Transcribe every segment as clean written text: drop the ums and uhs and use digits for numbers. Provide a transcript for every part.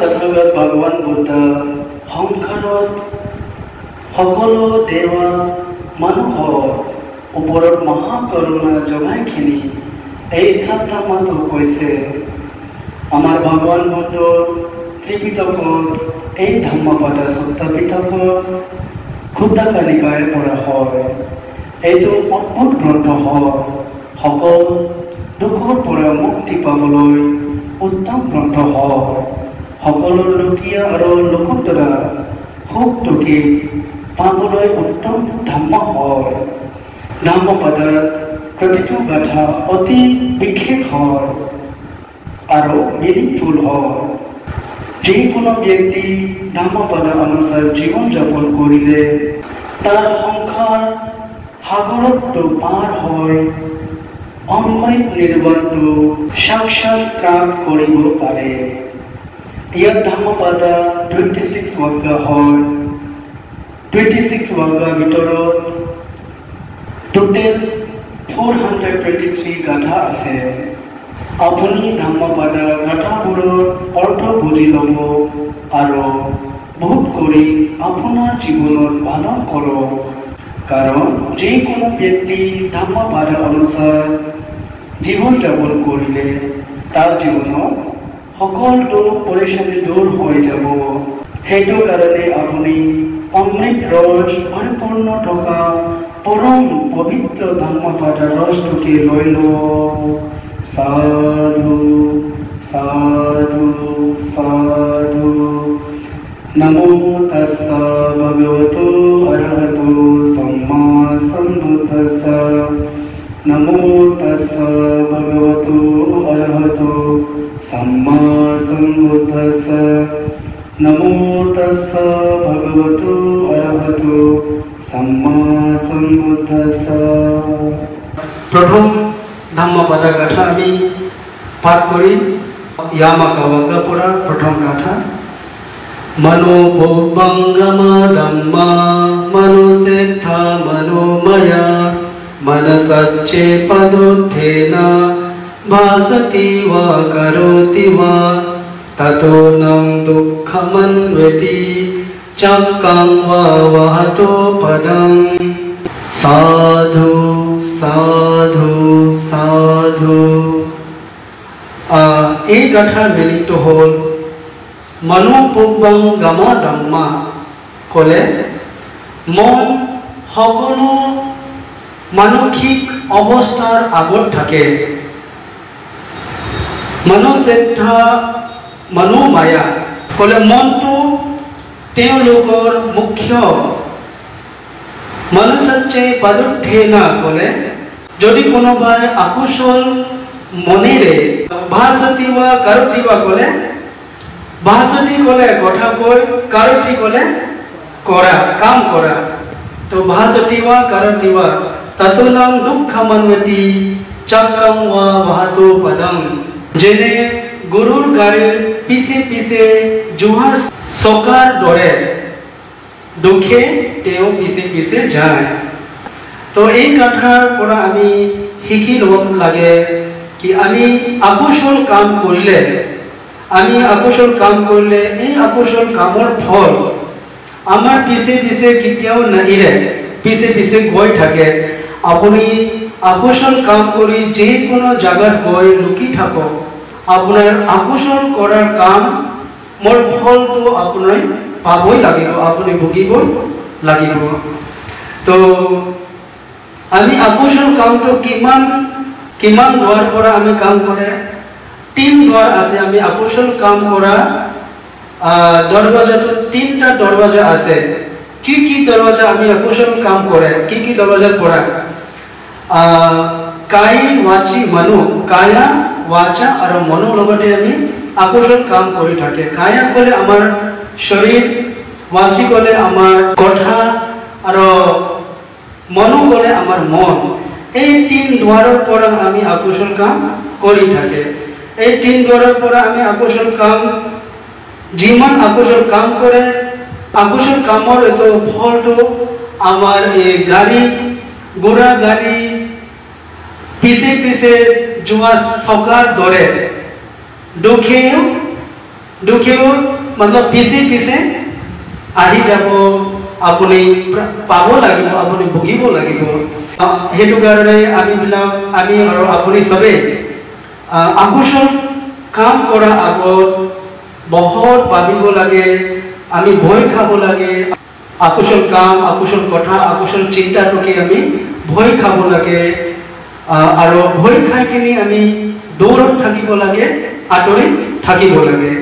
তথাগত ভগৱান বুদ্ধ সংসাৰত সকলো দেৱা মানুহৰ ওপৰত মহাকৰুণা জগাইখিনি এই সাতটামাতো কৈছে। আমাৰ ভগৱান বুদ্ধ ত্ৰিপিটকত এই ধম্মপদ সত্য পিটকত খুদ্দাকা নিকায়ৰ পৰা হয়। এইটো অদ্ভুত গ্ৰন্থ হয়। সকল দুখৰ পৰা মুক্তি পাবলৈ উত্তম গ্ৰন্থ হয়। সকলো লোকীয়া আৰু লোকোত্তৰা সুখ দুখী পাবলৈ উত্তম ধৰ্ম হয়। ধৰ্মপদত প্ৰতিটো গাথা অতি বিশেষ হয় আৰু মিনিংফুল হয়। যিকোনো ব্যক্তি ধৰ্মপদ অনুসাৰ জীৱন যাপন কৰিলে তাৰ সংসাৰ সাগৰতো পাৰ হয় অমৃত নিৰ্বাণটো সাক্ষাৎ প্ৰাপ্ত কৰিব পাৰে। ইয়াত ধৰ্মপদ 26 বৰ্গ হয়। 26 বৰ্গৰ ভিতৰত টোটেল 423 গাথা আছে। আপুনি ধৰ্মপদ গাথাবোৰৰ অৰ্থ বুজি ল'ব আৰু বহুত কৰি আপোনাৰ জীৱনত পালন কৰক। কাৰণ যিকোনো ব্যক্তি ধৰ্মপদ অনুসাৰ জীৱন যাপন কৰিলে তাৰ জীৱনত সকলো পৰেশানী দূৰ হৈ যাব। সেইটো কাৰণে আপুনি অমৃত ৰস পৰিপূৰ্ণ থকা পৰম পবিত্ৰ ধৰ্মপদ ৰসটোকে লৈ লওক। সাধু সাধু সাধু। নমো তস্স ভগবতো অরহতো সম্মা সম্বুদ্ধস্স। নমো তস্স ভগবতো অরহতো सम्मा सम्बुद्धस्स। नमो तस्स भगवतो अरहतो सम्मा सम्बुद्धस्स। प्रथम धम्मपद गाथा आमी पाठ करी। यामाकावाका पुरा प्रथम गाथा। मनोभोगभंगम धम्मा मनुसेत्था मनोमया मनसच्चे पदोत्थेन भासति वा करोति वा ततो नं दुःखमन्वेति चक्कं वा वहतो पदं। साधु साधु साधु। এই গাথাৰ মিনিংটো হ'ল মনোভোগভংগম ধম্মা ক'লে মন সকলো মানসিক অৱস্থাৰ আগত থাকে। মনোসেদ্ধা মনোমায়া ক'লে মনটো তেওঁলোকৰ মুখ্য। মনসচ্চে পদোত্থেনা ক'লে যদি কোনোবাই আকুশল মনেৰে ভাসতি বা কাৰতি বা ক'লে ভাসতি ক'লে কথা কৈ কাৰতি ক'লে কৰা কাম কৰা। তো ভাসতি বা কাৰতি বা ততো নাম দুঃখমন্বতি চক্ৰং বা বহতো পদং। যেনে গৰুৰ গাড়ীৰ পিছে পিছে জোহা চকাৰ দৰে দুখে তেওঁ পিছে পিছে যায়। তো এই কথাৰ পৰা আমি শিকি ল'ব লাগে কি আমি আকুশল কাম কৰিলে এই আকুশল কামৰ ফল আমাৰ পিছে পিছে কেতিয়াও নাহিলে, পিছে পিছে গৈ থাকে। আপুনি আকুশল কাম কৰি যিকোনো জায়গাত গৈ লুকি থাকক, আপোনাৰ আকুশল কৰাৰ কাম মোৰ ফলটো আপুনি পাবই লাগিব, আপুনি ভুগিব লাগিব। তো আমি আকুশল কামটো কিমান দুৱাৰ পৰা আমি কাম কৰে? 3 দুৱাৰ আছে। আমি আকুশল কাম কৰা দৰৱাজাটো 3টা দৰৱাজা আছে। কি দৰৱাজা আমি আকুশল কাম কৰে? কি দৰৱাজাৰ পৰা? কায় वाची मनो, काया वाचा और मनो लगते আমি আকুশল কাম কৰি থাকে। কায়া কলে আমাৰ শৰীৰ, वाची কলে আমাৰ কথা আৰু মনো কলে আমাৰ মন। এই 3 দুৱাৰৰ পৰা আমি আকুশল কাম কৰি থাকে। এই 3 দুৱাৰৰ পৰা আমি আকুশল কাম যিমান আকুশল কাম কৰে, আকুশল কামৰ এটো ফলটো আমাৰ এই ঘোড়া গাড়ী পিছে পিছে যোৱা চকাৰ দৰে দুখেও দুখেও মতলব পিছে পিছে আহি যাব আপুনি পাব লাগিব আপুনি ভুগিব লাগিব হেতু কাৰণে আমি আৰু আপুনি সবে আকুশল কাম কৰা আগত বহুত ভাবিব লাগে আমি ভয় খাব লাগে আকুশল কাম আকুশল কথা আকুশল চিন্তাটোকে আমি ভয় খাব লাগে আৰু ভয় খাই কিনি আমি দৌৰত থাকিব লাগে আঁতৰি থাকিব লাগে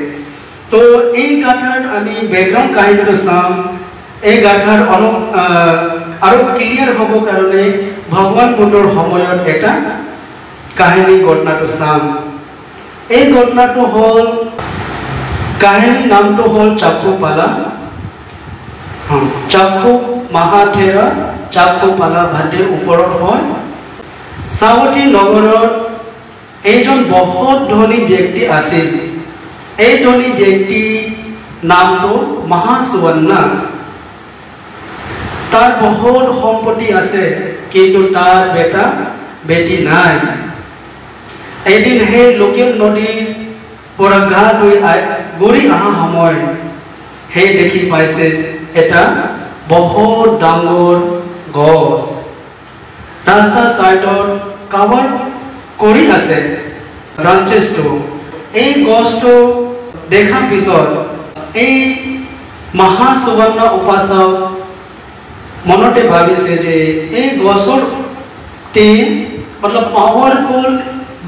তো এই গাথাৰ আমি ব্যাকগ্ৰাউণ্ড কাহিনীটো চাম এই গাথাৰ আৰু ক্লিয়াৰ হ'ব কাৰণে ভগৱান বুদ্ধৰ সময়ত এটা কাহিনী ঘটনাটো চাম এই ঘটনাটো হ'ল কাহিনীৰ নামটো হ'ল চাক্ষুপালা চাক্ষু মহাথেৰা চাক্ষুপালা ভাটিৰ ওপৰত হয় সাৱতী নগৰত এইজন বহুত ধনী ব্যক্তি আছিল এই ধনী ব্যক্তি নামটো মহাসুৱৰ্ণা তাৰ বহুত সম্পত্তি আছে কিন্তু তাৰ বেটা বেটি নাই এদিন হে লোকেল নদীৰ পৰা গা ধুই ঘূৰি অহা সময় হে দেখি পাইছে এটা বহুত ডাঙৰ গছ ৰাস্তা সাইডত কভাৰ কৰি আছে ব্ৰাঞ্চেছটো এই গছটো দেখা পিছত এই মহাসুৱৰ্ণ উপাসক মনতে ভাবিছে যে এই গছৰ মতলব পাৱাৰফুল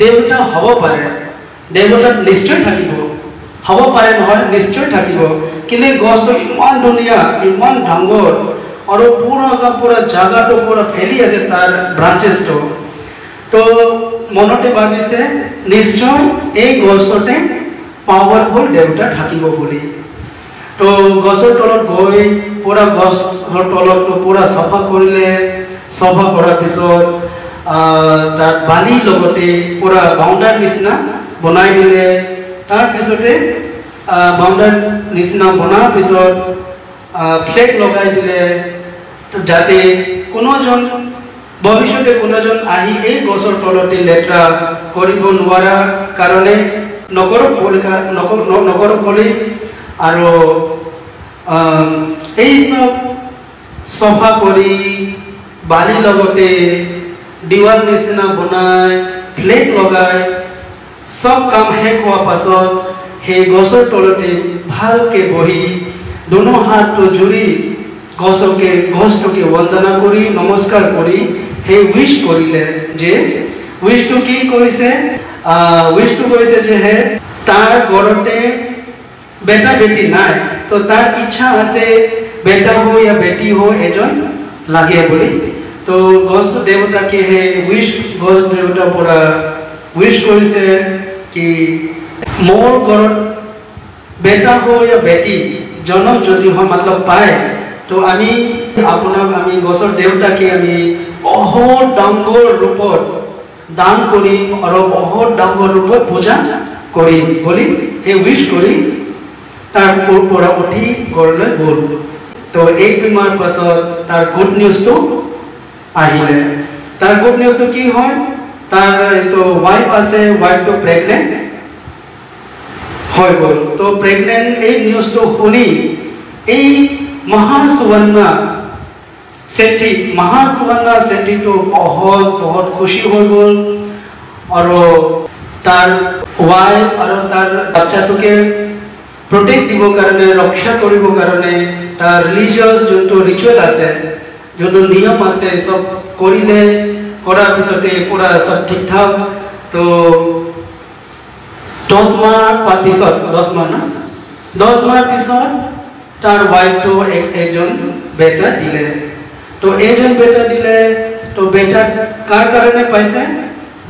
দেৱতা হ'ব পাৰে দেৱতা নিশ্চয় থাকিব হ'ব পাৰে নহয় নিশ্চয় থাকিব কিন্তু গছটো ইমান ধুনীয়া ইমান ডাঙৰ আৰু পুৰা জাগাটো পুৰা ফেলি আছে তাৰ ব্ৰাঞ্চেছটো তো মনতে ভাবিছে নিশ্চয় এই গছতে পাৱাৰফুল দেৱতা থাকিব বুলি তো গছৰ তলত গৈ পুৰা গছৰ তলতটো পুৰা চাফা কৰিলে চাফা কৰাৰ পিছত তাত বালি লগতে পুৰা বাউণ্ডাৰ নিচিনা বনাই দিলে তাৰ পিছতে বাউণ্ডাৰ নিচিনা বনাৰ পিছত ফ্লেগ লগাই দিলে যাতে কোনোজন ভৱিষ্যতে কোনোজন আহি এই গছৰ তলতে লেতেৰা কৰিব নোৱাৰা কাৰণে নগৰ বুলি আৰু এই সব সফা কৰি বালি লগতে দিৱাল নিচিনা বনাই ফ্লেগ লগাই সব কাম শেষ হোৱাৰ পাছত সেই গছৰ তলতে ভালকে বহি দুনো হাতটো জুৰি গছটোকে বন্দনা কৰি নমস্কাৰ কৰি সেই উইশ কৰিলে যে উইশটো কি কৰিছে উইশটো কৰিছে যে হে তাৰ ঘৰতে बेटा बेटी নাই तो तार इच्छा আছে बेटा हो या बेटी हो एजन लागे बोली तो गस देवता के है विश गस देवता पूरा विश কৰিছে कि मोर घरत बेटा हो या बेटी जन्म যদি হয় मतलब पाए तो आमी आपनक आमी गसर देवता के आमी बहुत डांगर रूपत दान करी और बहुत डांगर रूपत पूजा करी बोली हे विश करी तार পৰা উঠি ঘৰলৈ গ'ল তো এক বিমাৰ পাছত তাৰ গুড নিউজটো আহিলে তাৰ গুড নিউজটো কি হয় তাৰ তো ওয়াইফ আছে ওয়াইফটো প্ৰেগনেন্ট হৈ গ'ল তো প্ৰেগনেন্ট এই নিউজটো শুনি এই মহাসুৱৰ্ণা সেঠীটো বহুত খুশি হৈ গ'ল আৰু তাৰ ওয়াইফ আৰু তাৰ বাচ্চাটোকে प्रोटेक्ट দিব কাৰণে ৰক্ষা কৰিব কাৰণে তাৰ ৰিলিজিয়াস যোনটো ৰিচুৱেল আছে যোনটো নিয়ম আছে সব কৰিলে কৰাৰ পিছতে পুৰা সব ঠিক ঠাক তো 10 মাহ পিছত 10 মাহ পিছত তাৰ ওয়াইফটো একজন বেটা দিলে তো এজন বেটা দিলে তো বেটা কাৰ কাৰণে পাইছে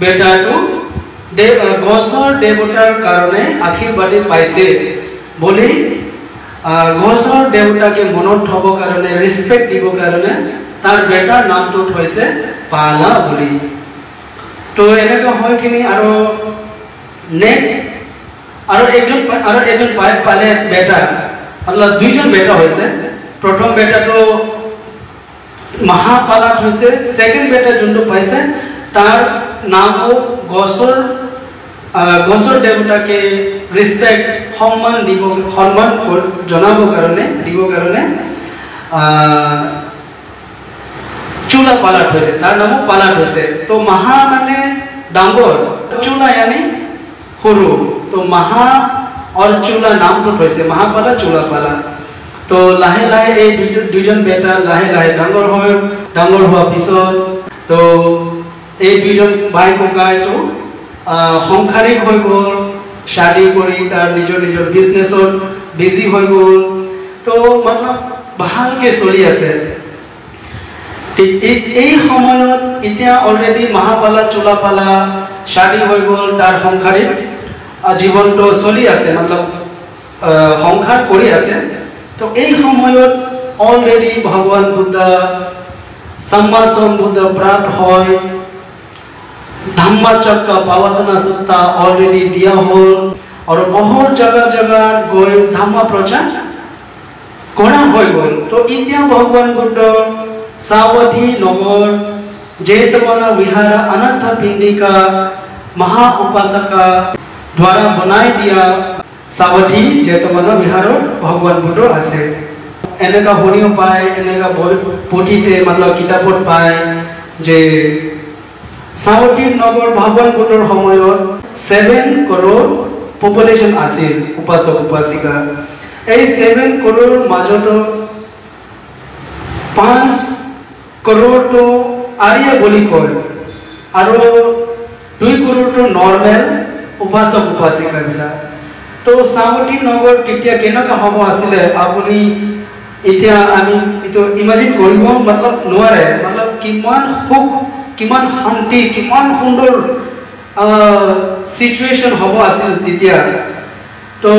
বেটাটো গছৰ দেৱতাৰ কাৰণে আশীৰ্বাদ পাইছে बोली गसर देवता के मनत थब कारण रिस्पेक्ट দিব कारण तार बेटार नाम तो थैसे पाला बोली तो এনেকা হয় কিনি আৰু নেক্সট আৰু এজন পালে বেটা मतलब দুইজন বেটা হৈছে প্ৰথম বেটাটো মহাপালাত হৈছে সেকেন্ড বেটা যোনটো পাইছে तार नाम गसर গছৰ দেৱতাকে ৰেসপেক্ট সম্মান জনাবৰ কাৰণে চুলা পালাট হৈছে, তাৰ নামো পালাট হৈছে। তো মাহা মানে ডাঙৰ, চুলা यानी সৰু। তো মাহা और চুলা নামটো হৈছে মহাপালা চুলাপালা। তো লাহে লাহে এই দুইজন বেটা লাহে লাহে ডাঙৰ হোৱাৰ পিছত তো এই দুইজন ভাই ককাইটো সংসাৰিক হৈ গ'ল, শাদী কৰি তাৰ নিজৰ বিজনেছত বিজি হৈ গ'ল। তো মতলব ভালকে চলি আছে। এই সময়ত এতিয়া অলৰেডি মহাপালা চুলাপালা শাদী হৈ গ'ল, তাৰ সংসাৰিক জীৱনটো চলি আছে, মতলব সংসাৰ কৰি আছে। তো এই সময়ত অলৰেডি ভগৱান বুদ্ধ সম্মা সম্বুদ্ধ প্ৰাপ্ত হয়, ধম্মচক্ৰ পাৱতনা সূত্তা অলৰেডি দিয়া হ'ল আৰু বহুত জাগা গৈ ধম্ম প্ৰচাৰ কৰা হৈ গ'ল। তো এতিয়া ভগৱান বুদ্ধ সাৱধী নগৰ জেতৱনা বিহাৰ অনাথ পিণ্ডিকা মহা উপাসকা দ্বাৰা বনাই দিয়া সাৱধী জেতৱনা বিহাৰত ভগৱান বুদ্ধ আছে। এনেকা শুনিও পায়, এনেকা পুথিতে মতলব কিতাপত পায় যে সাৱধী নগৰ ভগৱান বুদ্ধৰ সময়ত 7 crore পপুলেশ্যন আছিল উপাসক উপাসিকা। এই 7 crore মাজত 5 crore তো আৰ্য বুলি কয় আৰু 2 crore তো নৰ্মেল উপাসক উপাসিকা বিলাক। তো সাৱধী নগৰ তেতিয়া কেনেকা হ'ব আছিলে আপুনি এতিয়া আমি এইটো ইমাজিন কৰিব মতলব নোৱাৰে, মতলব কিমান সুখ, কিমান শান্তি, কিমান সুন্দৰ সিচুৱেশ্যন হ'ব আছিল তেতিয়া। তো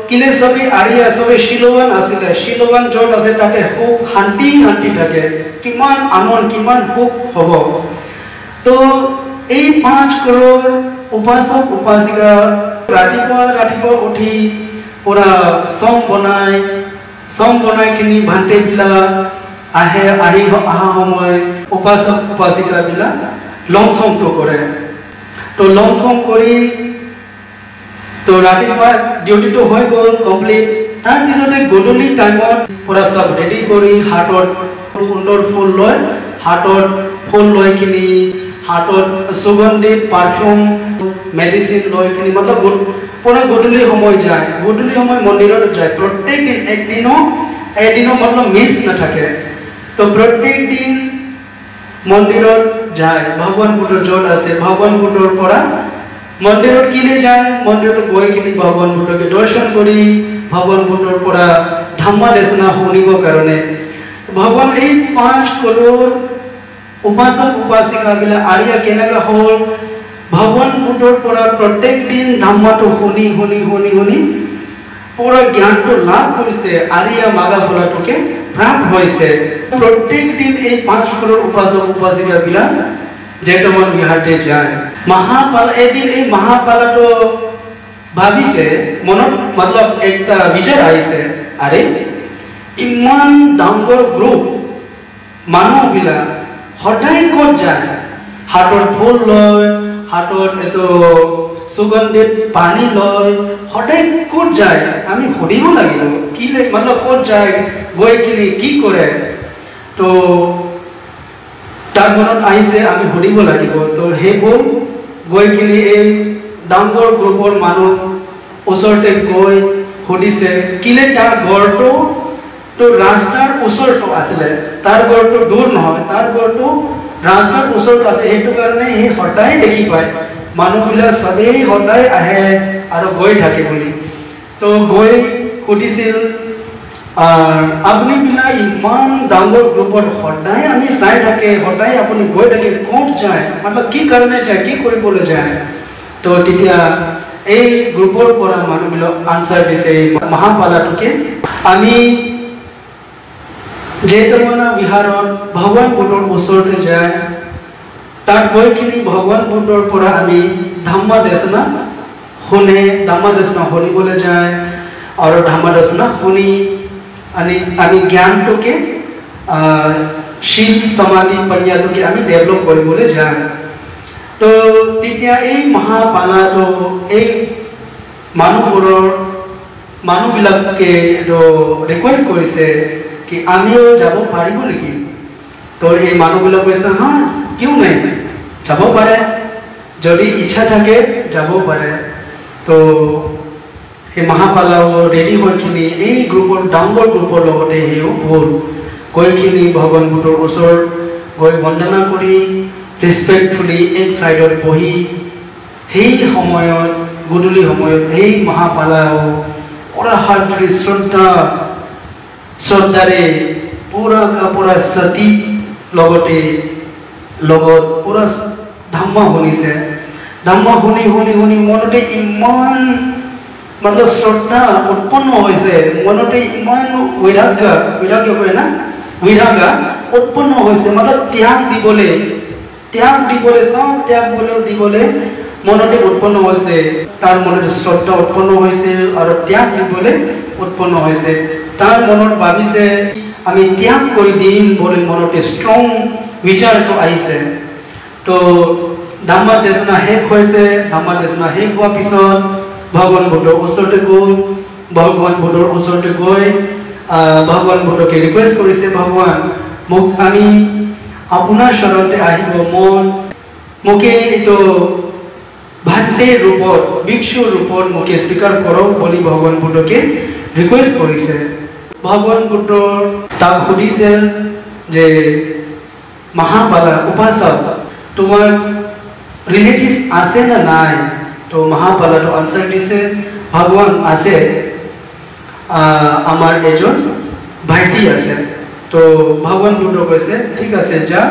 কিলে সবে আৰ্য সবে শিলৱান আছিলে, শিলৱান য'ত আছে তাতে সুখ শান্তি থাকে, কিমান আনন্দ কিমান সুখ হ'ব। তো এই 5 crore উপাসক উপাসিকা ৰাতিপুৱা উঠি পুৰা চং বনাই কিনি ভান্তে বিলাক অহা সময় উপাসক উপাসিকা বিলাক লংচংটো কৰে। তো লংচং কৰি তো ৰাতিপুৱা ডিউটিটো হৈ গ'ল কমপ্লিট। তাৰ পিছতে গধূলি টাইমত পুৰা চব ৰেডি কৰি হাতত সুন্দৰ ফুল লৈ কিনি হাতত সুগন্ধিত পাৰফিউম মেডিচিন লৈ কিনি মতলব পুৰা গধূলি সময় যায়, গধূলি সময় মন্দিৰত যায়। প্ৰত্যেক দিন এদিনো মতলব মিছ নাথাকে। তো প্ৰত্যেক দিন মন্দিৰত যায়, ভগৱান বুদ্ধ য'ত আছে ভগৱান বুদ্ধৰ পৰা মন্দিৰত কিনে যায়, মন্দিৰত গৈ কিনি ভগৱান বুদ্ধকে দৰ্শন কৰি ভগৱান বুদ্ধৰ পৰা ধম্ম দেশনা শুনিবৰ কাৰণে ভগৱান এই 5 crore উপাসক উপাসিকা বিলাক আৰ্য কেনেকা হ'ল ভগৱান বুদ্ধৰ পৰা প্ৰত্যেক দিন ধম্মটো শুনি পুৰা জ্ঞানটো লাভ কৰিছে, আৰ্য মাগা ফলটোকে প্ৰাপ্ত হৈছে। প্ৰত্যেক দিন এই 5 crore উপাসক উপাসিকা বিলাক জেতৱন বিহাৰতে যায়। মহাপালা এদিন এই মহাপালাটো ভাবিছে মনত মতলব একটা বিচাৰ আহিছে, আৰে ইমান ডাঙৰ গ্ৰুপ মানুহবিলাক সদায় ক'ত যায়, হাতত ফুল লয়, হাতত এইটো সুগন্ধিত পানী লয়, সদায় ক'ত যায় আমি সুধিব লাগিব কি মতলব ক'ত যায়, গৈ কিনি কি কৰে। তো তাৰ মনত আহিছে আমি সুধিব লাগিব। তো সেইবোৰ গৈ কিনি এই ডাঙৰ গ্ৰুপৰ মানুহ ওচৰতে গৈ সুধিছে কিলে তাৰ ঘৰটো তো ৰাস্তাৰ ওচৰত আছিলে, তাৰ ঘৰটো দূৰ নহয়, তাৰ ঘৰটো ৰাস্তাৰ ওচৰত আছে। সেইটো কাৰণে সেই সদায় দেখি পায় মানুহবিলাক সবেই সদায় আহে আৰু গৈ থাকে বুলি। তো গৈ সুধিছিল আপুনি বিলাক ইমান ডাঙৰ গ্ৰুপত সদায় আমি চাই থাকে, সদায় আপুনি গৈ থাকে, ক'ত যায় মতলব কি কাৰণে যায়, কি কৰিবলৈ যায়। তো তেতিয়া এই গ্ৰুপৰ পৰা মানুহবিলাক আনসাৰ দিছে মহাপালাটোকে আমি জেতৱনা বিহাৰত ভগৱান বুদ্ধৰ ওচৰতে যায়, তাত গৈ কিনি ভগৱান বুদ্ধৰ পৰা আমি ধম্ম দেশনা শুনিবলৈ যায় আৰু ধম্ম দেশনা শুনি আমি জ্ঞানটোকে শিল সমাধি প্ৰজ্ঞাটোকে আমি ডেভেলপ কৰিবলৈ যায়। তো তেতিয়া এই মহাপালাটো এই মানুহবিলাকে ৰিকুৱেষ্ট কৰিছে কি আমিও যাব পাৰিব নেকি? তো এই মানুহবিলাক কৈছে হা কিয় নাই, যাব পাৰে, যদি ইচ্ছা থাকে যাব পাৰে। তো এই মহাপালাও ৰেডি হৈখিনি এই গ্ৰুপৰ ডাঙৰ গ্ৰুপৰ লগতে সেও গ'ল, গৈখিনি ভগৱান বুদ্ধৰ ওচৰত গৈ বন্দনা কৰি ৰেচপেক্টফুলি এক চাইডত বহি সেই সময়ত গধূলি সময়ত এই মহাপালাও পুৰা হাৰ্টৰি শ্ৰদ্ধাৰে পুৰা সতী লগত পুৰা ধাম্মা শুনিছে। ধাম্মা শুনি মনতে ইমান मतलब श्रद्धा उत्पन्न होइसे, मनते इमान वैराग्य कय ना, वैराग्य उत्पन्न होइसे, मतलब त्याग दिबले सब त्याग दिबले मनते उत्पन्न होइसे, तार मनते श्रद्धा उत्पन्न होइसे और त्याग दिबले उत्पन्न होइसे। तार मनत भाबिसे आमी त्याग करि दिम बोले मनते स्ट्रंग विचार तो आइसे। तो धाम्मा देशना हेक होइसे, धाम्मा देशना हेक होआ पिছত भगवान बुद्धर ओसरते गई, भगवान बुद्धर ओसरते गई भगवान बुद्धके रिक्वेस्ट करिছে, भगवान মোক আমি আপোনাৰ শৰণতে আহিব মন, মোকে এইটো ভান্তে ৰূপত ভিক্ষু ৰূপত মোকে স্বীকাৰ কৰক বুলি ভগৱান বুদ্ধকে ৰিকুৱেষ্ট কৰিছে। ভগৱান বুদ্ধ তাক সুধিছে যে মহাপালা উপাসক তোমাৰ রিলেটিভস আছে না নাই? তো মহাপালা তো আনসার দিছে ভগবান আছে, আমার এজন ভাইটি আছে। তো ভগবান বুদ্ধ কৈছে ঠিক আছে যা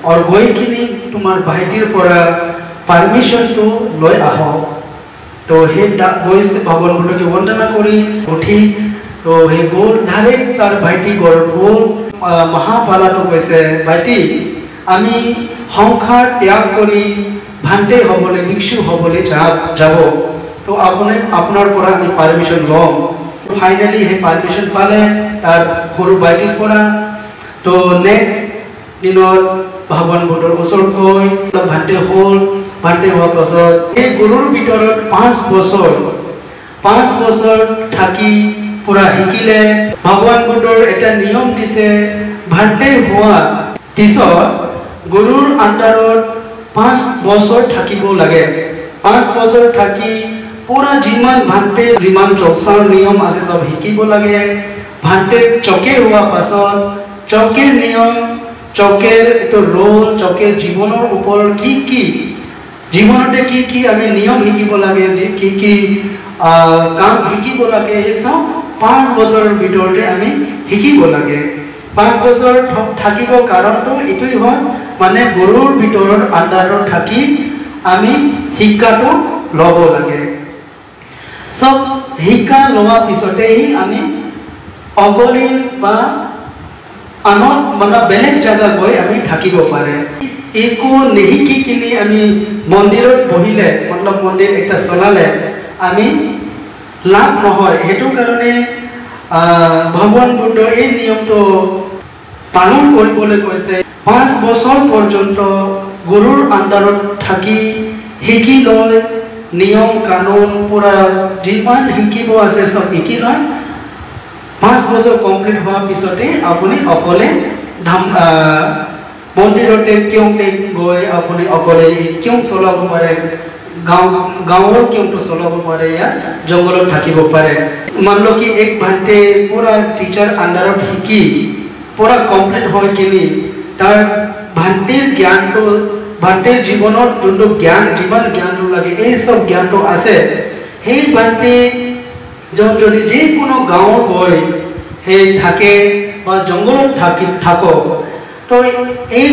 और গৈখিনি তোমাৰ ভাইটিৰ পৰা পাৰমিশনটো লৈ আহ। তো হে গৈছে ভগৱান বুদ্ধকে বন্দনা কৰি উঠি তো হে গ'ল ডাইৰেক্ট তাৰ ভাইটি ঘৰত গ'ল। মহাপালাটো কৈছে ভাইটি আমি সংসাৰ ত্যাগ কৰি ভান্তে হবলে ভিক্ষু হবলে যাব, তো আপনাৰ পৰা আমি পাৰমিশন লম। ফাইনালি হে পাৰমিশন পালে তাৰ সৰু ভাইটিৰ পৰা। তো নেক্সট দিনত ভগৱান বুদ্ধৰ ওচৰত গৈ ভান্তে হ'ল, ভান্তে হোৱাৰ পাছত এই গুৰুৰ ভিতৰত 5 বছৰ থাকি পুৰা শিকিলে। ভগৱান বুদ্ধৰ এটা নিয়ম দিছে, ভান্তে হোৱা পিছত গুৰুৰ আণ্ডাৰত 5 বছৰ থাকিব লাগে। 5 বছৰ থাকি পুৰা যিমান ভান্তে যিমান চকসাৰ নিয়ম আছে সব শিকিব লাগে। ভান্তে চকে হোৱা পাছত চকেৰ নিয়ম, চকেৰ এটো ৰোল, চকেৰ জীৱনৰ ওপৰত কি জীৱনতে কি আমি নিয়ম শিকিব লাগে, যে কি কাম শিকিব লাগে, এই সব 5 বছৰৰ ভিতৰতে আমি শিকিব লাগে। 5 বছৰ থাকিব কাৰণটো এটোই হয় মানে গুৰুৰ ভিতৰত আণ্ডাৰত থাকি আমি শিক্ষাটো ল'ব লাগে। সব শিক্ষা লোৱাৰ পিছতেই আমি অগলি বা আনত মানে বেলেগ জায়গা গৈ আমি থাকিব পাৰে। একো নিশিকি কিনি আমি মন্দিৰত বহিলে মতলব মন্দিৰ একটা চলালে আমি লাভ নহয়। সেইটো কাৰণে ভগৱান বুদ্ধ এই নিয়মটো পালন কৰিবলৈ কৈছে। 5 বছৰ পৰ্যন্ত গুৰুৰ আণ্ডাৰত থাকি শিকি লয়, নিয়ম কানুন পুৰা যিমান শিকিব আছে সব শিকি লয়। 5 বছৰ কমপ্লিট হোৱাৰ পিছতে আপুনি অকলে মন্দিৰতে কিয়তে গৈ আপুনি অকলে কিয় চলাব পাৰে, গাঁৱৰ কিয়টো চলাব পাৰে, জংঘলত থাকিব পাৰে। মান লো কি এক ভান্তে পুৰা টিচাৰ আণ্ডাৰত শিকি পুৰা কমপ্লিট হৈ কিনি তাৰ ভান্তিৰ জ্ঞানটো, ভান্তিৰ জীৱনত যোনটো জ্ঞান যিমান জ্ঞানটো লাগে এই সব জ্ঞানটো আছে। সেই ভান্তি যদি যিকোনো গাঁৱত গৈ সেই থাকে বা জংঘলত থাকক, তো সেই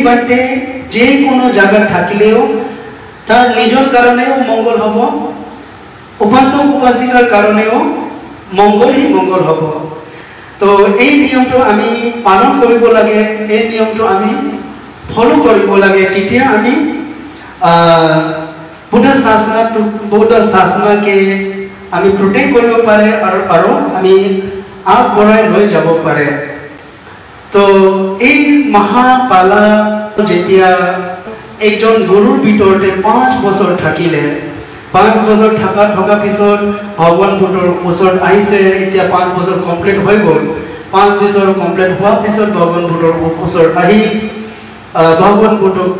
ভান্তি যিকোনো জায়গাত থাকিলেও তার নিজের কারণেও মঙ্গল হব, উপাসক উপাসিকার কারণেও মঙ্গল হব। তো এই নিয়মটো আমি পালন কৰিব লাগে, এই নিয়মটো আমি ফলো কৰিব লাগে। তেতিয়া আমি বুদ্ধ শাসনকে আমি প্ৰটেক্ট কৰিব পাৰে আৰু আমি আগবঢ়াই লৈ যাব পাৰে। তো এই মহাপালা যেতিয়া একজন গুৰুৰ ভিতৰতে 5 বছৰ থাকিলে 5 বছৰ থকা পিছত ভগৱান বুদ্ধৰ ওচৰত আহিছে এতিয়া 5 বছৰ কমপ্লিট হৈ গ'ল 5 বছৰ কমপ্লিট হোৱাৰ পিছত ভগৱান বুদ্ধৰ ওচৰত আহি ভগৱান বুদ্ধক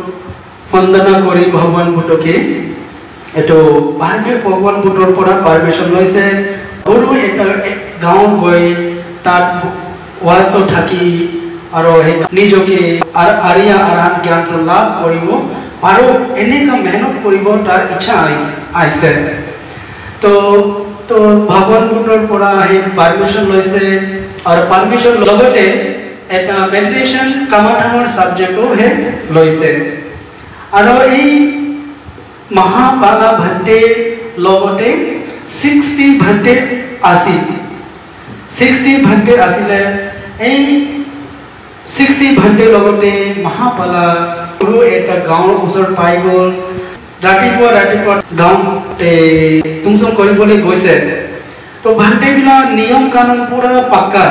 বন্দনা কৰি ভগৱান বুদ্ধকে এটো ভগৱান বুদ্ধৰ পৰা পাৰমিশন লৈছে গুৰু এটা গাঁৱত গৈ তাত ওয়াতো থাকি আৰু নিজকে আৰিয়া আৰাম জ্ঞানটো লাভ কৰিব আৰু এনেকা মেহনত কৰিব তাৰ ইচ্ছা আহিছে তো ভগৱান বুদ্ধৰ পৰা আহি পাৰমিশন লৈছে আৰু পাৰমিশন লগতে এটা মেডিটেশন কামাধানৰ সাবজেক্টও লৈছে আৰু এই মহাপালা ভট্টে লগতে 60 ভট্টে আছিল 60 ভট্টে আছিলে এই 60 ভট্টে লগতে মহাপালা গুৰু এটা গাঁৱৰ ওচৰত পাই গ'ল ৰাতিপুৱা গাঁৱতে তুমচম কৰিবলৈ গৈছে তো ভট্টে বিলাক নিয়ম কানুন পুৰা পাক্কা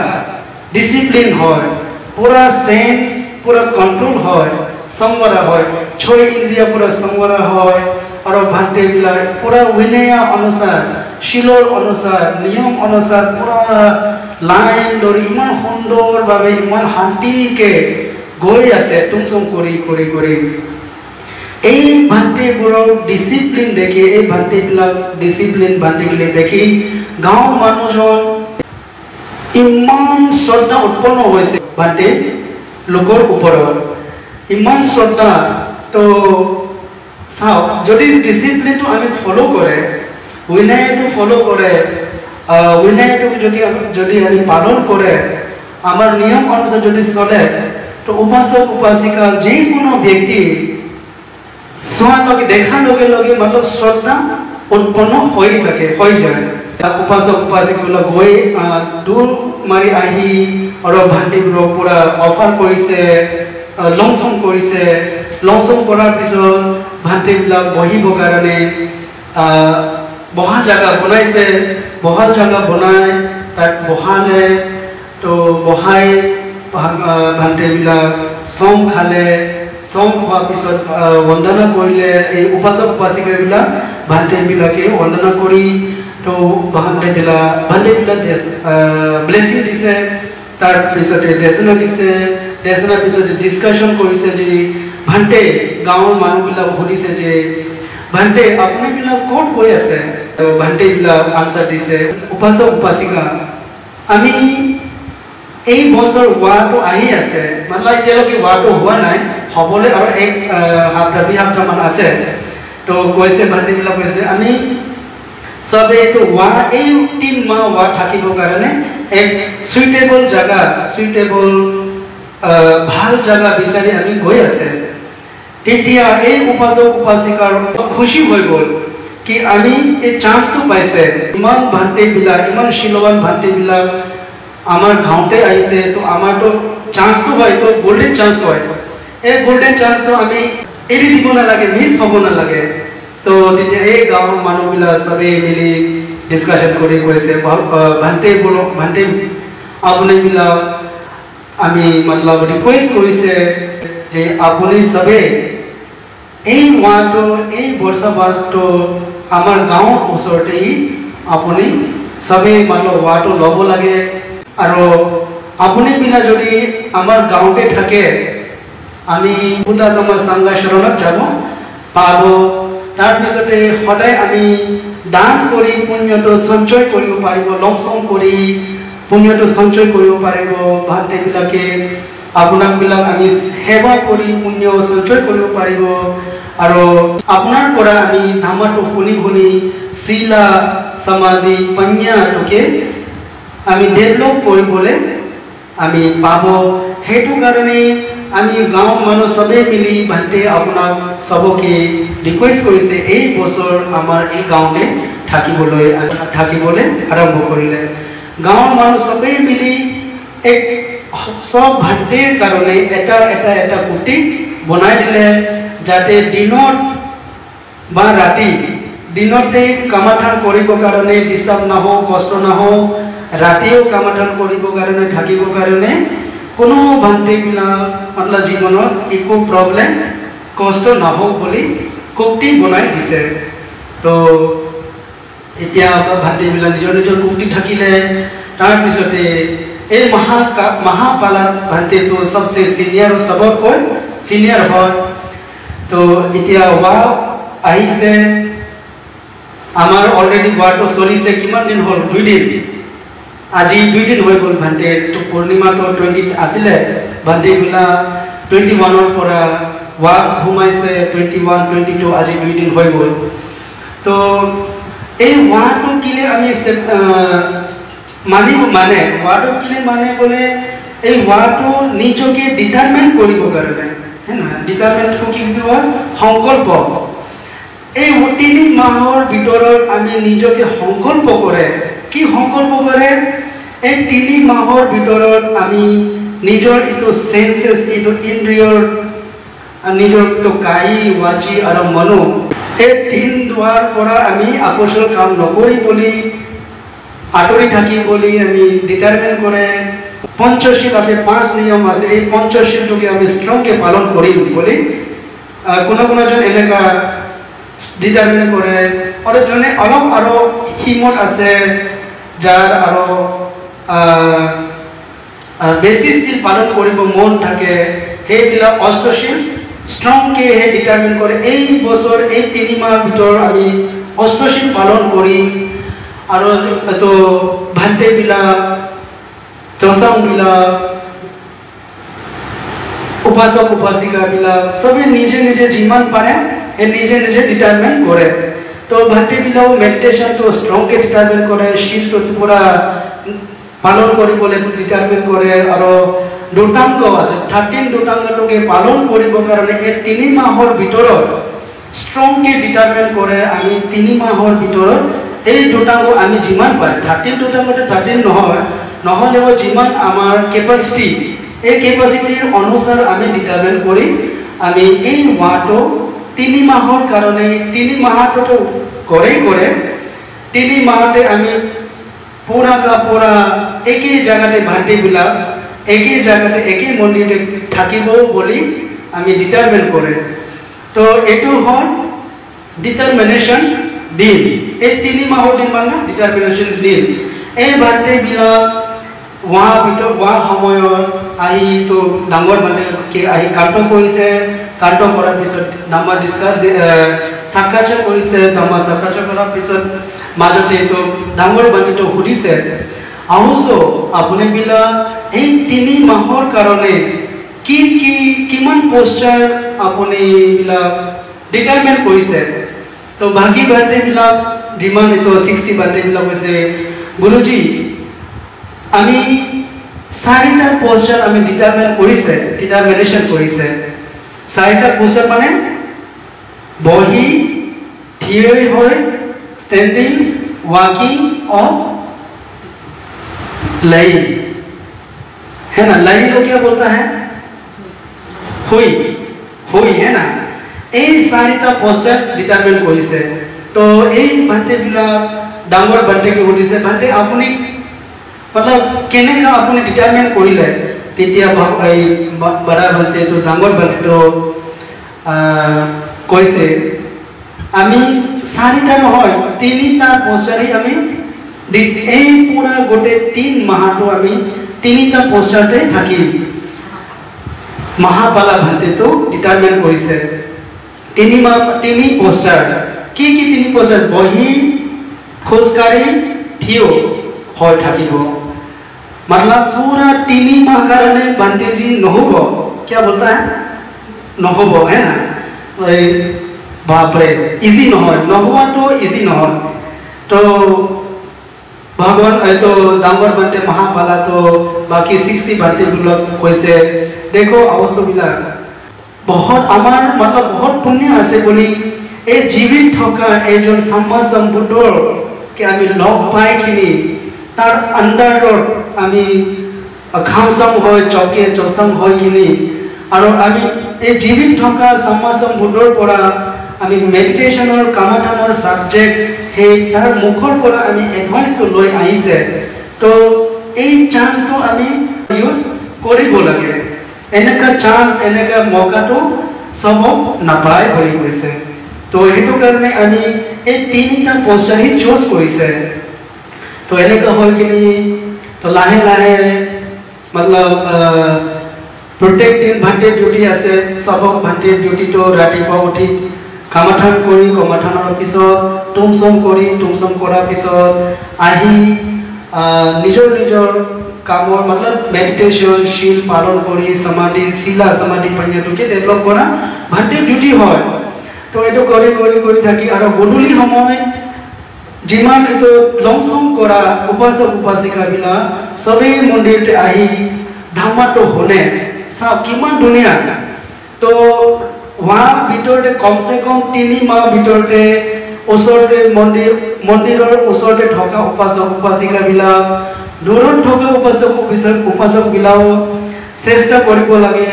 ডিসিপ্লিন হয় পুরা সেন্স পুরা কন্ট্রোল হয় সংবরা হয় 6 ইন্দ্রিয় পুরা সংবরা হয় আর ভট্টে বিলাক পুরা উইনয়া অনুসার শিলৰ অনুসাৰ নিয়ম অনুসাৰ পুৰা লাইন ধৰি ইমান সুন্দৰভাৱে ইমান শান্তিকে গৈ আছে তুমচম কৰি এই ভট্টেবোৰৰ ডিসিপ্লিন দেখি এই ভট্টে বিলাক ডিসিপ্লিন ভট্টে বিলাক দেখি গাঁৱৰ মানুহজন ইমান শ্ৰদ্ধা উৎপন্ন হৈছে ভট্টে লোকৰ ওপৰত ইমান শ্ৰদ্ধা তো চাও যদি ডিসিপ্লিনটো আমি ফলো কৰে উইনাইটো ফলো কৰে উইনাইটো যদি আমি পালন কৰে আমাৰ নিয়ম অনুসারে যদি চলে তো উপাসক উপাসিকা যে কোনো ব্যক্তি সোয়ালকে দেখা লগে লগে मतलब শ্রদ্ধা উৎপন্ন হৈ যায় উপাসক উপাসিকা গৈ দূৰ মাৰি আহি আৰু ভণ্টিবোৰক পুৰা অফাৰ কৰিছে লংচম কৰাৰ পিছত ভণ্টিবিলাক বহিব কাৰণে বহা জায়গা বনাইছে বহা জায়গা বনাই তাত বহালে তো বহাই ভণ্টিবিলাক চম খালে চম খোৱাৰ পিছত বন্দনা কৰিলে এই উপাসক উপাসিকাবিলাক ভণ্টিবিলাকে বন্দনা কৰি তো ভণ্টিবিলাক ব্লেছিং দিছে তাৰ পিছতে দেশনা দিছে দেশনা পিছতে ডিসকাশন কৰিছে যে ভণ্টে গাঁৱৰ মানুহবিলাক সুধিছে যে ভণ্টে আপুনি বিলাক ক'ত গৈ আছে তো ভণ্টে বিলাক আনসার দিছে উপাসক উপাসিকা আমি এই বছৰ ওয়াটো আহি আছে মানে এতিয়ালৈকে ওয়াটো হোৱা নাই হবলে আৰু এক সপ্তাহ মান আছে তো কৈছে ভণ্টে বিলাক কৈছে আমি সবে তো ওয়া এই 3 মাহ ওয়া থাকিব কাৰণে এক সুইটেবল জায়গা সুইটেবল ভাল জায়গা বিচাৰি আমি গৈ আছে তেতিয়া এই উপাসক উপাসিকাৰ খুশি হৈ গ'ল কি আমি এই চান্সটো পাইছে ইমান ভণ্টে বিলাক ইমান শিলৱান ভণ্টে বিলাক আমাৰ গাঁৱতে আহিছে তো আমাৰ তো চান্সটো হয় তো গোল্ডেন চান্স হয় এই গোল্ডেন চান্সটো আমি এৰি দিব নালাগে মিছ হ'ব নালাগে তো তেতিয়া এই গাঁৱৰ মানুহবিলাক সবে মিলি ডিসকাশন কৰি কৈছে ভণ্টে আপুনি বিলাক আমি मतलब ৰিকোয়েস্ট কৰিছে যে আপুনি সবে এই ওয়াটো এই বৰ্ষাবাৰটো আমাৰ গাঁৱৰ ওচৰতেই আপুনি সবে मतलब ওয়াটো ল'ব লাগে আৰু আপুনি বিলাক যদি আমাৰ গাঁৱতে থাকে আমি উদাতম সংঘ শৰণত যাব পাব তাৰ পিছতে সদায় আমি দান কৰি পুণ্যটো সঞ্চয় কৰিব পাৰিব লংচম কৰি পুণ্যটো সঞ্চয় কৰিব পাৰিব ভণ্টে বিলাকে আপোনাক বিলাক আমি সেৱা কৰি পুণ্য সঞ্চয় কৰিব পাৰিব আৰু আপোনাৰ পৰা আমি ধামাটো শুনি শিলা সমাধি পঞ্ঞাটোকে আমি ডেভেলপ কৰিবলৈ আমি পাব সেইটো কাৰণে আমি গাঁৱৰ মানুহ সবে মিলি ভণ্টে আপোনাক সবকে ৰিকোয়েস্ট কৰিছে এই বছৰ আমাৰ এই গাঁৱতে থাকিবলৈ আৰম্ভ কৰিলে গাঁৱৰ মানুহ সবে মিলি এক সব ভণ্টেৰ কাৰণে এটা কুটি বনাই দিলে যাতে দিনত বা ৰাতি দিনতে কামাঠান কৰিব কাৰণে ডিস্টাৰ্ব নহওক কষ্ট নহওক ৰাতিও কামাঠান কৰিব কাৰণে থাকিব কাৰণে কোনো ভণ্টে বিলাক मतलब জীবনত একো প্ৰবলেম কষ্ট নহওক বুলি কুক্তি বনাই দিছে। তো এতিয়া ভাইটিবিলাক নিজৰ নিজৰ কুক্তি থাকিলে তাৰপিছতে এই মহাপালা ভাইটিটো সবচে সিনিয়ৰ সবতকৈ সিনিয়ৰ হয়। তো এতিয়া ৱাহ আহিছে আমাৰ অলৰেডি ৱাহটো চলিছে কিমান দিন হ'ল 2 দিন আজি 2 দিন হৈ গ'ল ভাইটিৰ। তো পূৰ্ণিমাটো 20 আছিলে ভাইটিবিলাক 21ৰ পৰা ৱাহ ঘুমাইছে 21 22 আজি 2 দিন হৈ গ'ল। তো এই ৱাহটো কিলে আমি মানিব মানে ৱাহটো কিলে মানে বলে এই ৱাহটো নিজকে ডিটাৰমাইন কৰিব কাৰণে है ना ডিটাৰমাইন কি হয় সংকল্প। এই 3 মাহৰ ভিতৰত আমি নিজকে সংকল্প কৰে কি সংকল্প কৰে এই 3 মাহৰ ভিতৰত আমি নিজৰ ইটো সেন্সেস ইটো ইন্দ্ৰিয়ৰ নিজৰ কাই ৱাচি আৰু মনো এই 3 দুৱাৰ পৰা আমি আকৰ্ষণ কাম নকৰি বুলি আঁতৰি থাকি বুলি আমি ডিটাৰমাইন কৰে। পঞ্চশীল আছে 5 নিয়ম আছে এই পঞ্চশীলটোকে আমি স্ট্ৰংকে পালন কৰিম বুলি কোনোজন এনেকা ডিটাৰমাইন কৰে আৰু জনে অলপ আৰু হিমত আছে যাৰ আৰু বেছি শীল পালন কৰিব মন থাকে সেইবিলাক অষ্টশীল স্ট্ৰংকে ডিটাৰমাইন কৰে এই বছৰ এই 3 মাহ ভিতৰত আমি অষ্টশীল পালন কৰিম। আৰু তো ভাইটিবিলাক চচাংবিলাক উপাসক উপাসিকাবিলাক সবে নিজে নিজে যিমান পাৰে এই নিজে নিজে ডিটাৰমাইন কৰে। তো ভাইটিবিলাক মেডিটেশ্যনটো স্ট্ৰংকে ডিটাৰমাইন কৰে শীলটো পুৰা পালন কৰিবলৈ ডিটাৰমাইন কৰে আৰু দুটাংগ আছে 13 দুটাংগটোকে পালন কৰিবৰ কাৰণে এই 3 মাহৰ ভিতৰত স্ট্ৰংকে ডিটাৰমাইন কৰে আমি 3 মাহৰ ভিতৰত এই দুটাংগ আমি যিমান পাৰে 13 দুটাংগতে 13 নহয় নহলেও যিমান আমাৰ কেপাচিটি এই কেপাচিটিৰ অনুসাৰ আমি ডিটাৰমাইন কৰি আমি এই ৱাহটো 3 মাহৰ কাৰণে 3 মাহটো কৰে 3 মাহতে আমি পুৰা একেই জায়গাতে ভাইটিবিলাক একেই জায়গাতে একেই মন্দিৰতে থাকিব বুলি আমি ডিটাৰমাইন কৰে। তো এইটো হয় ডিটাৰমিনেশ্যন দিন এই 3 মাহৰ দিন মানে ডিটাৰমিনেশ্যন দিন। এই ভাইটিবিলাক ৱাহ সময়ত আহি তো ডাঙৰ মানুহকে আহি কাণ্ড কৰিছে কাণ্ড কৰাৰ পিছত নামা ডিছকাছ সাক্ষাৎকাৰ কৰিছে নামা সাক্ষাৎকাৰ কৰাৰ পিছত মাজতে তো ডাঙৰ মানুহটো সুধিছে আহোছো আপুনি বিলাক এই 3 মাহৰ কাৰণে কিমান প'ষ্টাৰ আপুনি বিলাক ডিটাৰমাইন কৰিছে। তো বাকী ভাইটিবিলাক যিমান এইটো 60 ভাইটিবিলাক হৈছে গুৰুজী আমি 4টা প'ষ্টাৰ আমি ডিটাৰমিনেশ্যন কৰিছে 4টা প'ষ্টাৰ মানে বহি থিয় হৈ স্ট্যান্ডিং वॉकिंग और लाइन है ना। लाइन को क्या बोलता है हुई है ना। এই 4টা প'ষ্টাৰ ডিটাৰমাইন কৰিছে। তো এই ভাইটিবিলাক ডাঙৰ ভাইটিকে সুধিছে ভাইটি আপুনি मतलब কেনেকা আপুনি ডিটাৰমাইন কৰিলে তেতিয়া এই বড়া ভাইটি তো ডাঙৰ ভাইটিটো কৈছে আমি 4টা নহয় 3টা প'ষ্টাৰে আমি এই পুৰা গোটে 3 মাহটো আমি 3টা প'ষ্টাৰতে থাকিম। মহাপালা ভাইটিটো ডিটাৰমাইন কৰিছে 3 প'ষ্টাৰ কি 3 প'ষ্টাৰ বহি খোজকাঢ়ি থিয় হৈ থাকিব मतलब पूरा 3 माह কাৰণে ভাইটিজি নহব क्या बोलता है নহব है ना। बापरे इजी নহয় নহোৱাটো ইজি নহয়। তো ভগৱান তো ডাঙৰ ভাইটি মহাপালা তো বাকি 60 ভাইটিবিলাক কৈছে দেখো অৱশ্যবিলাক বহুত আমাৰ मतलब बहुत पुण्य আছে বুলি এই জীৱিত থকা এজন সম্বুদ্ধৰ কি আমি লগ পাইখিনি তাৰ আন্ডাৰত আমি খামসাম হৈ চকে চসং হৈ কিনি আৰু আমি এই জীৱিত থকা সম্বুদ্ধৰ পৰা আমি মেডিটেশনৰ কামাধানৰ সাবজেক্ট হে তাৰ মুখৰ পৰা আমি এডভাইসটো লৈ আহিছে। তো এই চান্সটো আমি ইউজ কৰিব লাগে এনেকা চান্স এনেকা মৌকাটো চবক নাপায় বুলি কৈছে। তো সেইটো কাৰণে আমি এই তিনিটা পোষ্টাৰ হি চুজ কৰিছে। তো এনেকুৱা হৈ কিনি তো লাহে লাহে मतलब प्रत्येक दिन भांटे ड्यूटी আছে सबक भांटे ड्यूटी तो रातिपुৱা উঠি কামাঠান কৰি কামাঠানৰ পিছত টুমসম কৰি টুমসम কৰাৰ পিছত আহি নিজৰ নিজৰ কামৰ मतलब মেডিটেশন शील पालन কৰি সমাধি শিলা সমাধি প্ৰজ্ঞাটোকে ডেভেলপ কৰা ভান্তে ডিউটি হয়। তো এটো কৰি কৰি কৰি থাকি আৰু গধূলি সময় যিমান এটো লংসম কৰা উপাসক উপাসিকা বিলা সবে মন্দিৰতে আহি ধামাটো হনে সব কিমান দুনিয়া। তো वहाँ ভিতৰতে কমসে কম 3 মাহ ভিতৰতে ওচৰতে মন্দিৰৰ ওচৰতে থকা উপাসক উপাসিকা বিলা দূৰত থকা উপাসক বিলাও চেষ্টা কৰিব লাগে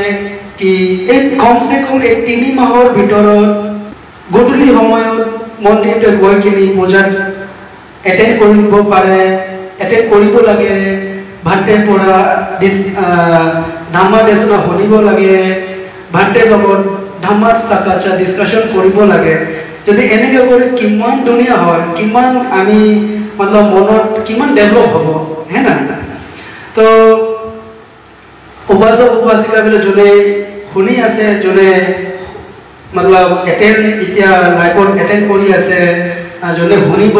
কি এই কমসে কম 3 মাহৰ ভিতৰত গধূলি সময়ত মন্দিৰতে গৈ কিনি পূজা এটেন্ড কৰিব পাৰে, এটেন্ড কৰিব লাগে, ভান্তে পঢ়া ধাম্মা দেশনা শুনিব লাগে, ভান্তে লগত ধাম্মাৰ সাকাচা ডিসকাশন কৰিব লাগে। যদি এনেকৈ কৰি কিমান দুনিয়া হয়, কিমান আমি मतलब মনত কিমান ডেভেলপ হ'ব है ना। তো উপাসক উপাসিকা বিলা যোনে শুনি আছে, যোনে मतलब এটেন্ড এতিয়া লাইভত এটেন্ড কৰি আছে, যোনে শুনিব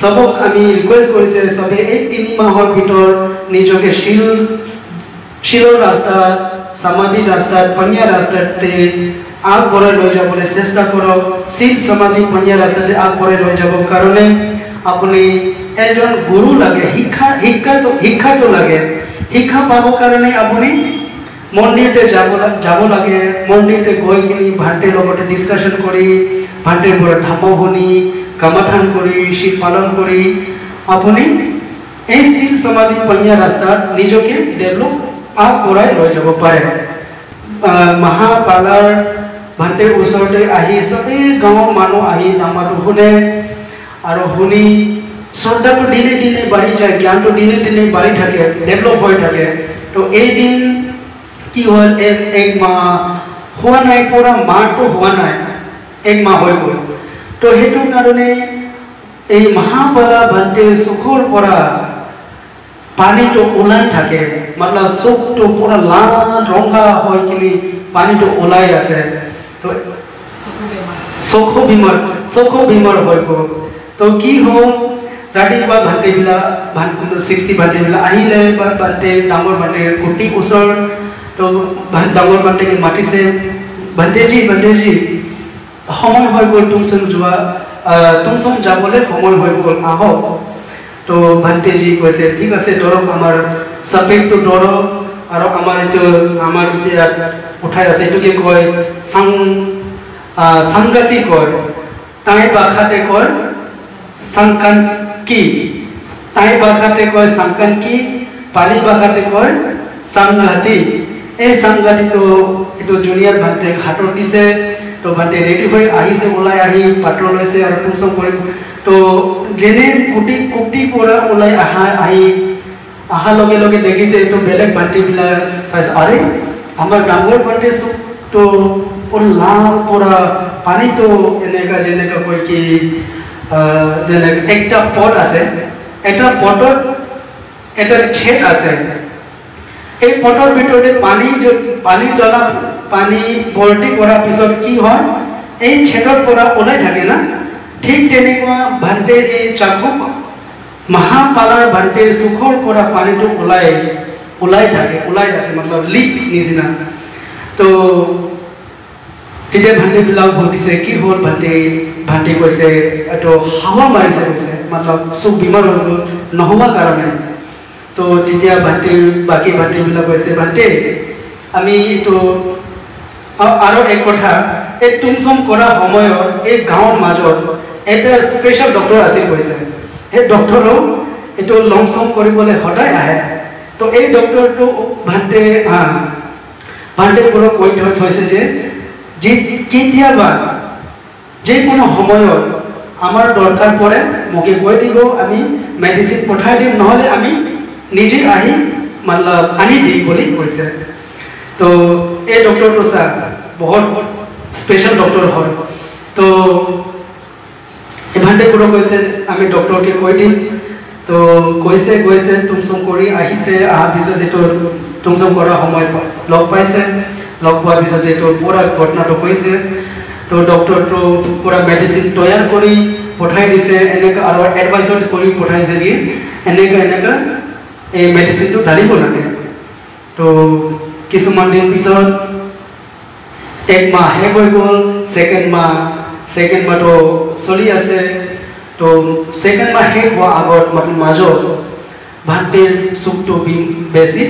सबक আমি ৰিকোয়েস্ট কৰিছে সবে এই 3 মাহৰ ভিতৰত নিজকে শিলৰ ৰাস্তা সমাধি ৰাস্তা পঞ্ঞা ৰাস্তাতে আগবঢ়াই লৈ যাবলৈ চেষ্টা কৰক। শিল সমাধি পঞ্ঞা ৰাস্তাতে আগবঢ়াই লৈ যাব কাৰণে আপুনি এজন গুৰু লাগে, শিক্ষাটো লাগে। শিক্ষা পাব কাৰণে আপুনি মন্দিৰতে যাব লাগে। মন্দিৰতে গৈ কিনি ভান্তে লগতে ডিসকাশন কৰি ভান্তেৰ পৰা ধাম্ম শুনি কামাঠান কৰি শিল পালন কৰি আপুনি এই শিল সমাধি পঞ্ঞা ৰাস্তাত নিজকে ডেভেলপ আগবঢ়াই লৈ যাব পাৰে। মহাপালাৰ ভান্তেৰ ওচৰতে আহি সবে গাঁৱৰ মানুহ আহি ধাম্মাটো শুনে আৰু শুনি শ্ৰদ্ধাটো দিনে দিনে বাঢ়ি যায়, জ্ঞানটো দিনে দিনে বাঢ়ি থাকে, ডেভেলপ হৈ থাকে। তো এই দিন কি হ'ল এক মাহ হোৱা নাই, পুৰা মাহটো হোৱা নাই, এক মাহ হৈ গ'ল। তো সেইটো কাৰণে এই মহাপালা ভান্তে চকুৰ পৰা পানীটো ওলাই থাকে, मतलब চকুটো পুৰা লাল ৰঙা হৈ কিনি পানীটো ওলাই আছে। তো চকু বিমাৰ হৈ গ'ল। তো কি হ'ল ৰাতিপুৱা ভান্তে বিলা 60 ভান্তে বিলা আহিলে ভান্তে ডাঙৰ ভান্তে কুটি ওচৰ। তো ডাঙৰ ভান্তেকে মাতিছে, ভান্তেজি সময় হৈ গ'ল টুমসম যাবলৈ সময় হৈ গ'ল, আহক। তো ভান্তেজি কৈছে ঠিক আছে ধৰক আমাৰ সাপেকটো ধৰক আৰু আমাৰ এতিয়া উঠাই আছে এইটোকে কয় সংগতি কয়, তাই ভাষাতে কয় সংকানকি, তাই ভাষাতে কয় সংকানকি, পালি ভাষাতে কয় সংগতি। এই সংগতিটো এইটো জুনিয়ৰ ভান্তে হাতত দিছে। তো ভান্তে ৰেডি হৈ আহিছে, ওলাই আহি পাত্ৰ লৈছে আৰু টুমসম কৰিব। তো যেনে কুটি পৰা ওলাই অহাৰ লগে লগে দেখিছে এইটো বেলেগ ভান্তিবিলাক চাই, আৰে আমাৰ ডাঙৰ ভান্তে তো লাল পৰা পানীটো এনেকা যেনেকা কৈ কি যেনে একটা পট আছে, এটা পটত এটা ছেদ আছে। এই পটৰ ভিতৰতে পানী জ্বলা পানী ভৰ্তি কৰাৰ পিছত কি হয় এই ছেদৰ পৰা ওলাই থাকে না। ঠিক তেনেকুৱা ভান্তে এই চাকুক মহাপালাৰ ভান্তে চকুৰ পৰা পানীটো ওলাই থাকে, ওলাই আছে मतलब লিক নিচিনা। তো তেতিয়া ভান্তে বিলাক সুধিছে কি হ'ল, ভান্তে কৈছে এইটো হাৱা মাৰিছে কৈছে, मतलब চব বিমাৰ হৈ গ'ল নহোৱা কাৰণে। তো তেতিয়া বাকী ভান্তে বিলাক কৈছে ভান্তে আমি এইটো আৰু এক কথা, এই টুমসম কৰা সময়ত এই গাঁৱৰ মাজত এটা স্পেচিয়েল ডক্টৰ আছিল কৈছে। সেই ডক্টৰো এইটো লংচম কৰিবলৈ সদায় আহে। তো এই ডক্টৰটো ভান্তে পৰা কৈ থৈছে যে কেতিয়াবা যিকোনো সময়ত আমাৰ দৰকাৰ পৰে মোকে কৈ দিব, আমি মেডিচিন পঠাই দিম, নহ'লে আমি নিজে আহি मतलब আনি দিম বুলি কৈছে। তো এই ডক্টৰটো बहुत स्पेशल डॉक्टर হয় তো ইমানতে পুৰো কইছে আমি ডক্টৰকে কই দিম তো কইছে তুমসম কৰি আহিছে আহা পিছত এটো তুমসম কৰা সময় লগ পাইছে লগ পোৱাৰ পিছত এটো পুৰা ঘটনাটো কইছে তো ডক্টৰ তো পুৰা মেডিসিন তৈয়াৰ কৰি পঠাই দিছে এনেকা আৰু এডভাইসৰ কৰি পঠাইছে যে এনেকা এই মেডিসিনটো ঢালিব লাগে তো কিছুমান দিন পিছত एक माह শেষ হৈ গ'ল সেকেন্ড মাহ তো চলি আছে তো সেকেন্ড মাহ শেষ হোৱাৰ আগত মাজত ভান্তিৰ সুখটো বেছি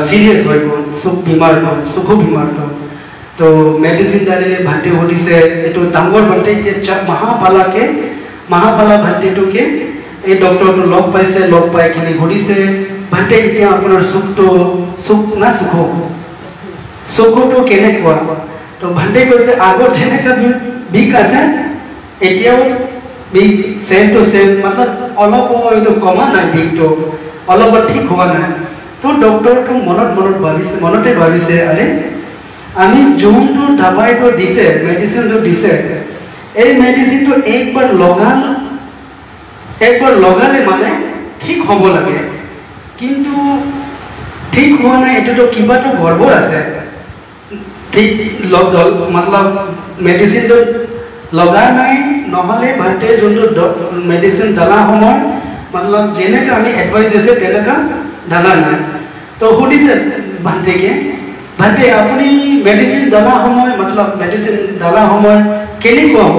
সিৰিয়াস হৈ গ'ল সুখ বিমাৰ তো মেডিসিন দালে ভান্তি সুধিছে এইটো ডাঙৰ ভান্তি মহাপালা ভান্তিটোকে এই ডক্টৰটো লগ পাইছে লগ পাই কিনে সুধিছে ভান্তি এতিয়া আপোনাৰ সুখ না সুখটো কেনেকুৱা তো ভান্তি কৈছে আগত যেনেকা বিষ আছে এতিয়াও বিষ সেম টু সেম मतलब অলপ এইটো কমা নাই বিষটো অলপ ঠিক হোৱা নাই তো ডক্টৰটো মনতে ভাবিছে আৰে আমি যোনটো দবাইটো দিছে মেডিসিনটো দিছে এই মেডিসিনটো একবাৰ লগালে মানে ঠিক হ'ব লাগে কিন্তু ঠিক হোৱা নাই এটোতো কিবাটো গড়বড় আছে ঠিক मतलब मेडिसिन तो लगा नहीं নহলে ভান্তে যোনটো মেডিসিন দালা সময় मतलब যেনেকা আমি এডভাইস দিছে তেনেকা দালা নাই তো সুধিছে ভান্তে আপুনি মেডিসিন দালা সময় मतलब মেডিসিন দালা সময় কেনেকুৱা হ'ব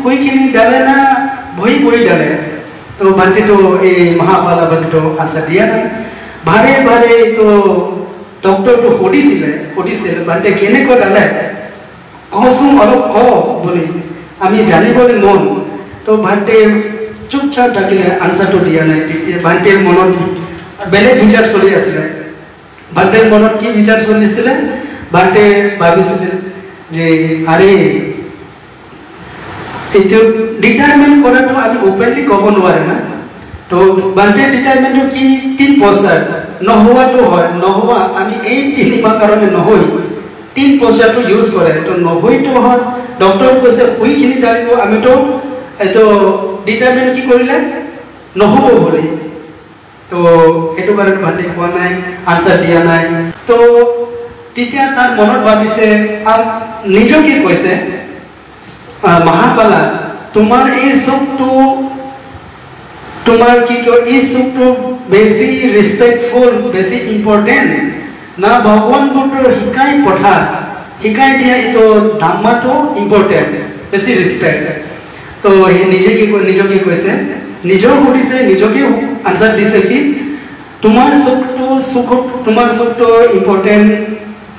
হৈ কিনি দালে না ভই কৰি দালে তো ভান্তে তো এই মহাপালা ভান্তে তো আনসাৰ দিয়া নাই বাৰে তো ডক্টৰ তো সুধিছিল ভান্তে কেনেকুৱা দালে কচোন অলপ ক বুলি আমি জানিবলৈ মন তো ভান্তে চুপচাপ থাকিলে আনসারটো দিয়া নাই ভান্তেৰ মনত বেলেগ বিচাৰ চলি আছিল ভান্তেৰ মনত কি বিচাৰ চলিছিল ভান্তে ভাবিছিল যে আৰে এইটো ডিটাৰমেন্ট কৰাটো আমি ওপেনলি ক'ব নোৱাৰে না তো ভান্তে ডিটাৰমেন্ট কি 3% নহোৱাটো হয় নহোৱা আমি এই তিনিমাহ কাৰণে নহৈ 3% ইউজ কৰে তো নহৈটো হয় ডক্টৰ কৈছে হুইখিনি জানিব আমি তো এটো ডিটাৰমেন্ট কি কৰিলে নহব বুলি তো এটো কাৰণে ভান্তে কোৱা নাই আনসাৰ দিয়া নাই তো তেতিয়া তাৰ মনত ভাবিছে নিজকে কৈছে মহাপালা তোমাৰ এই সুখটো তোমাৰ কি কো এই সুখটো বেশি ৰেসপেক্টফুল বেশি ইম্পৰ্টেন্ট না ভগবান বুদ্ধৰ শিকাই দিয়া এটো ধাম্মাটো ইম্পৰ্টেন্ট বেশি ৰেসপেক্ট তো হে নিজকে কৈছে নিজৰ সুধিছে নিজকে আনসাৰ দিছে কি তোমাৰ সুখটো ইম্পৰ্টেন্ট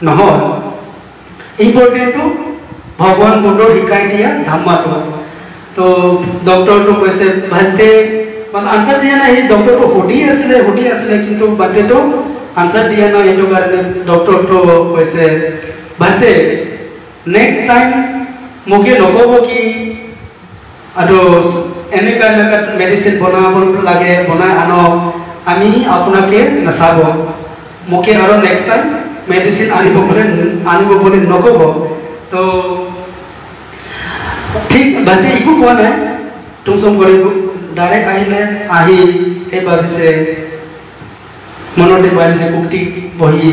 নহয় ইম্পৰ্টেন্টটো ভগবান বুদ্ধৰ শিকাই দিয়া ধাম্মাটো তো ডক্টৰ তো কৈছে ভান্তে মানে আনসাৰ দিয়া নাই ডক্টৰ তো সুধি আছিলে কিন্তু ভান্তে তো আনসাৰ দিয়া নাই এটো কাৰণে ডক্টৰ তো কৈছে ভান্তে নেক্সট টাইম মোকে নকব কি আৰু এনেকা মেডিসিন বনাব লাগে বনাই আনক আমি আপোনাকে নাচাব মোকে আৰু নেক্সট টাইম মেডিসিন আনিব বলে নকব তো ঠিক ভান্তে একো কোৱা নাই তুমসম কৰিব ডাইৰেক্ট আহি এই ভাবিছে মনতে ভাবিছে কুকটি বহি